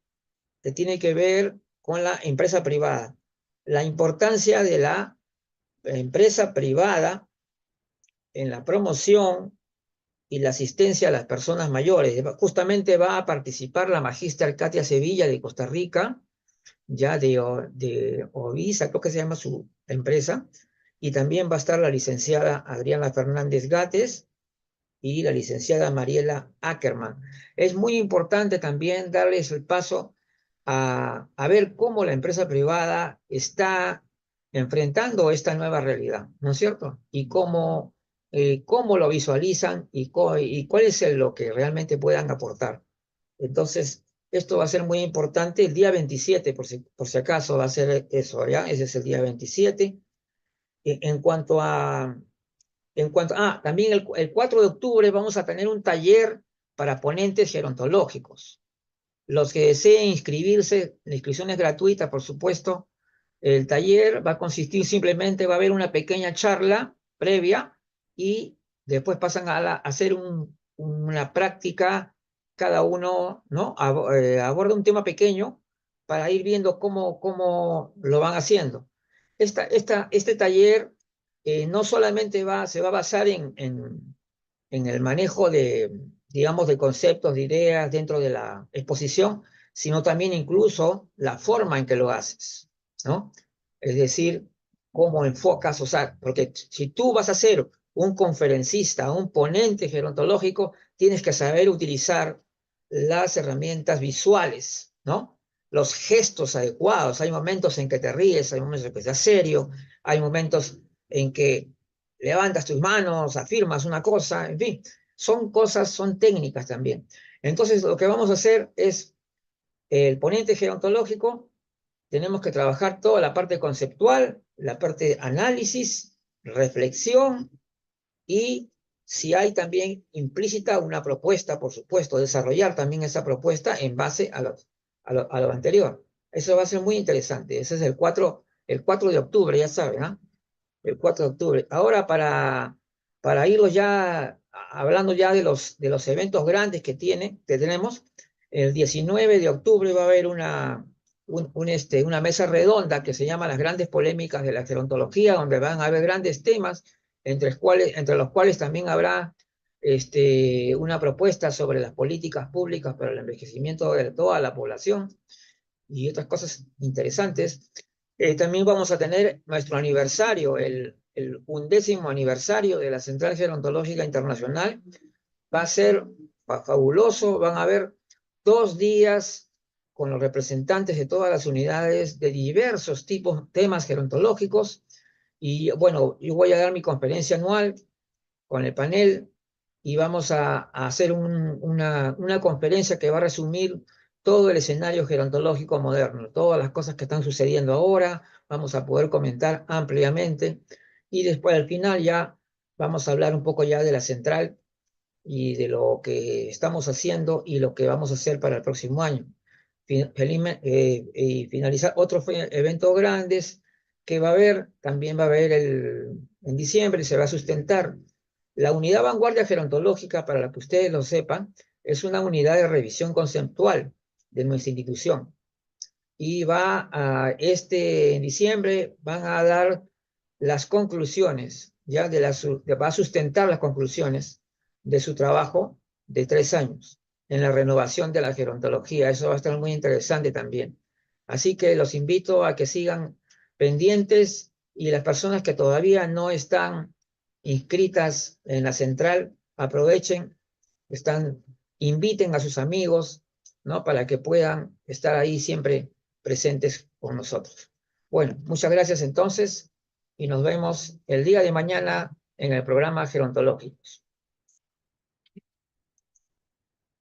que tiene que ver con la empresa privada. La importancia de la empresa privada en la promoción y la asistencia a las personas mayores. Justamente va a participar la magíster Katia Sevilla de Costa Rica, ya de Ovisa, creo que se llama su empresa, y también va a estar la licenciada Adriana Fernández Gates y la licenciada Mariela Ackerman. Es muy importante también darles el paso a ver cómo la empresa privada está enfrentando esta nueva realidad, ¿no es cierto? Y cómo lo visualizan y cuál es lo que realmente puedan aportar. Entonces, esto va a ser muy importante el día 27, por si acaso va a ser eso, ¿ya? Ese es el día 27. En cuanto también el 4 de octubre vamos a tener un taller para ponentes gerontológicos. Los que deseen inscribirse, la inscripción es gratuita, por supuesto. El taller va a consistir simplemente, va a haber una pequeña charla previa y después pasan a hacer una práctica, cada uno, ¿no? Aborda un tema pequeño para ir viendo cómo lo van haciendo. Este taller no solamente se va a basar en el manejo de, digamos, de conceptos, de ideas dentro de la exposición, sino también incluso la forma en que lo haces, ¿no? Es decir, cómo enfocas, o sea, porque si tú vas a ser un conferencista, un ponente gerontológico, tienes que saber utilizar las herramientas visuales, ¿no? Los gestos adecuados. Hay momentos en que te ríes, hay momentos en que estás serio, hay momentos en que levantas tus manos, afirmas una cosa, en fin, son cosas, son técnicas también. Entonces, lo que vamos a hacer es, el ponente gerontológico, tenemos que trabajar toda la parte conceptual, la parte de análisis, reflexión y si hay también implícita una propuesta, por supuesto, desarrollar también esa propuesta en base a lo anterior. Eso va a ser muy interesante. Ese es el 4 de octubre, ya saben, ¿ah? El 4 de octubre. Ahora, para irlos ya hablando ya de los eventos grandes que tenemos, el 19 de octubre va a haber una mesa redonda que se llama Las Grandes Polémicas de la Gerontología, donde van a haber grandes temas, entre los cuales también habrá una propuesta sobre las políticas públicas para el envejecimiento de toda la población y otras cosas interesantes. También vamos a tener nuestro aniversario, el 11º aniversario de la Central Gerontológica Internacional. Va a ser fabuloso, van a haber 2 días con los representantes de todas las unidades de diversos temas gerontológicos. Y bueno, yo voy a dar mi conferencia anual con el panel y vamos a hacer una conferencia que va a resumir todo el escenario gerontológico moderno, todas las cosas que están sucediendo ahora, vamos a poder comentar ampliamente y después al final ya vamos a hablar un poco ya de la central y de lo que estamos haciendo y lo que vamos a hacer para el próximo año. Y finalizar otros eventos grandes que va a haber, también va a haber en diciembre, se va a sustentar la unidad vanguardia gerontológica, para la que ustedes lo sepan, es una unidad de revisión conceptual de nuestra institución. Y en diciembre van a dar las conclusiones, va a sustentar las conclusiones de su trabajo de 3 años en la renovación de la gerontología. Eso va a estar muy interesante también. Así que los invito a que sigan pendientes y las personas que todavía no están inscritas en la central, aprovechen, inviten a sus amigos, ¿no? Para que puedan estar ahí siempre presentes con nosotros. Bueno, muchas gracias entonces y nos vemos el día de mañana en el programa Gerontológicos.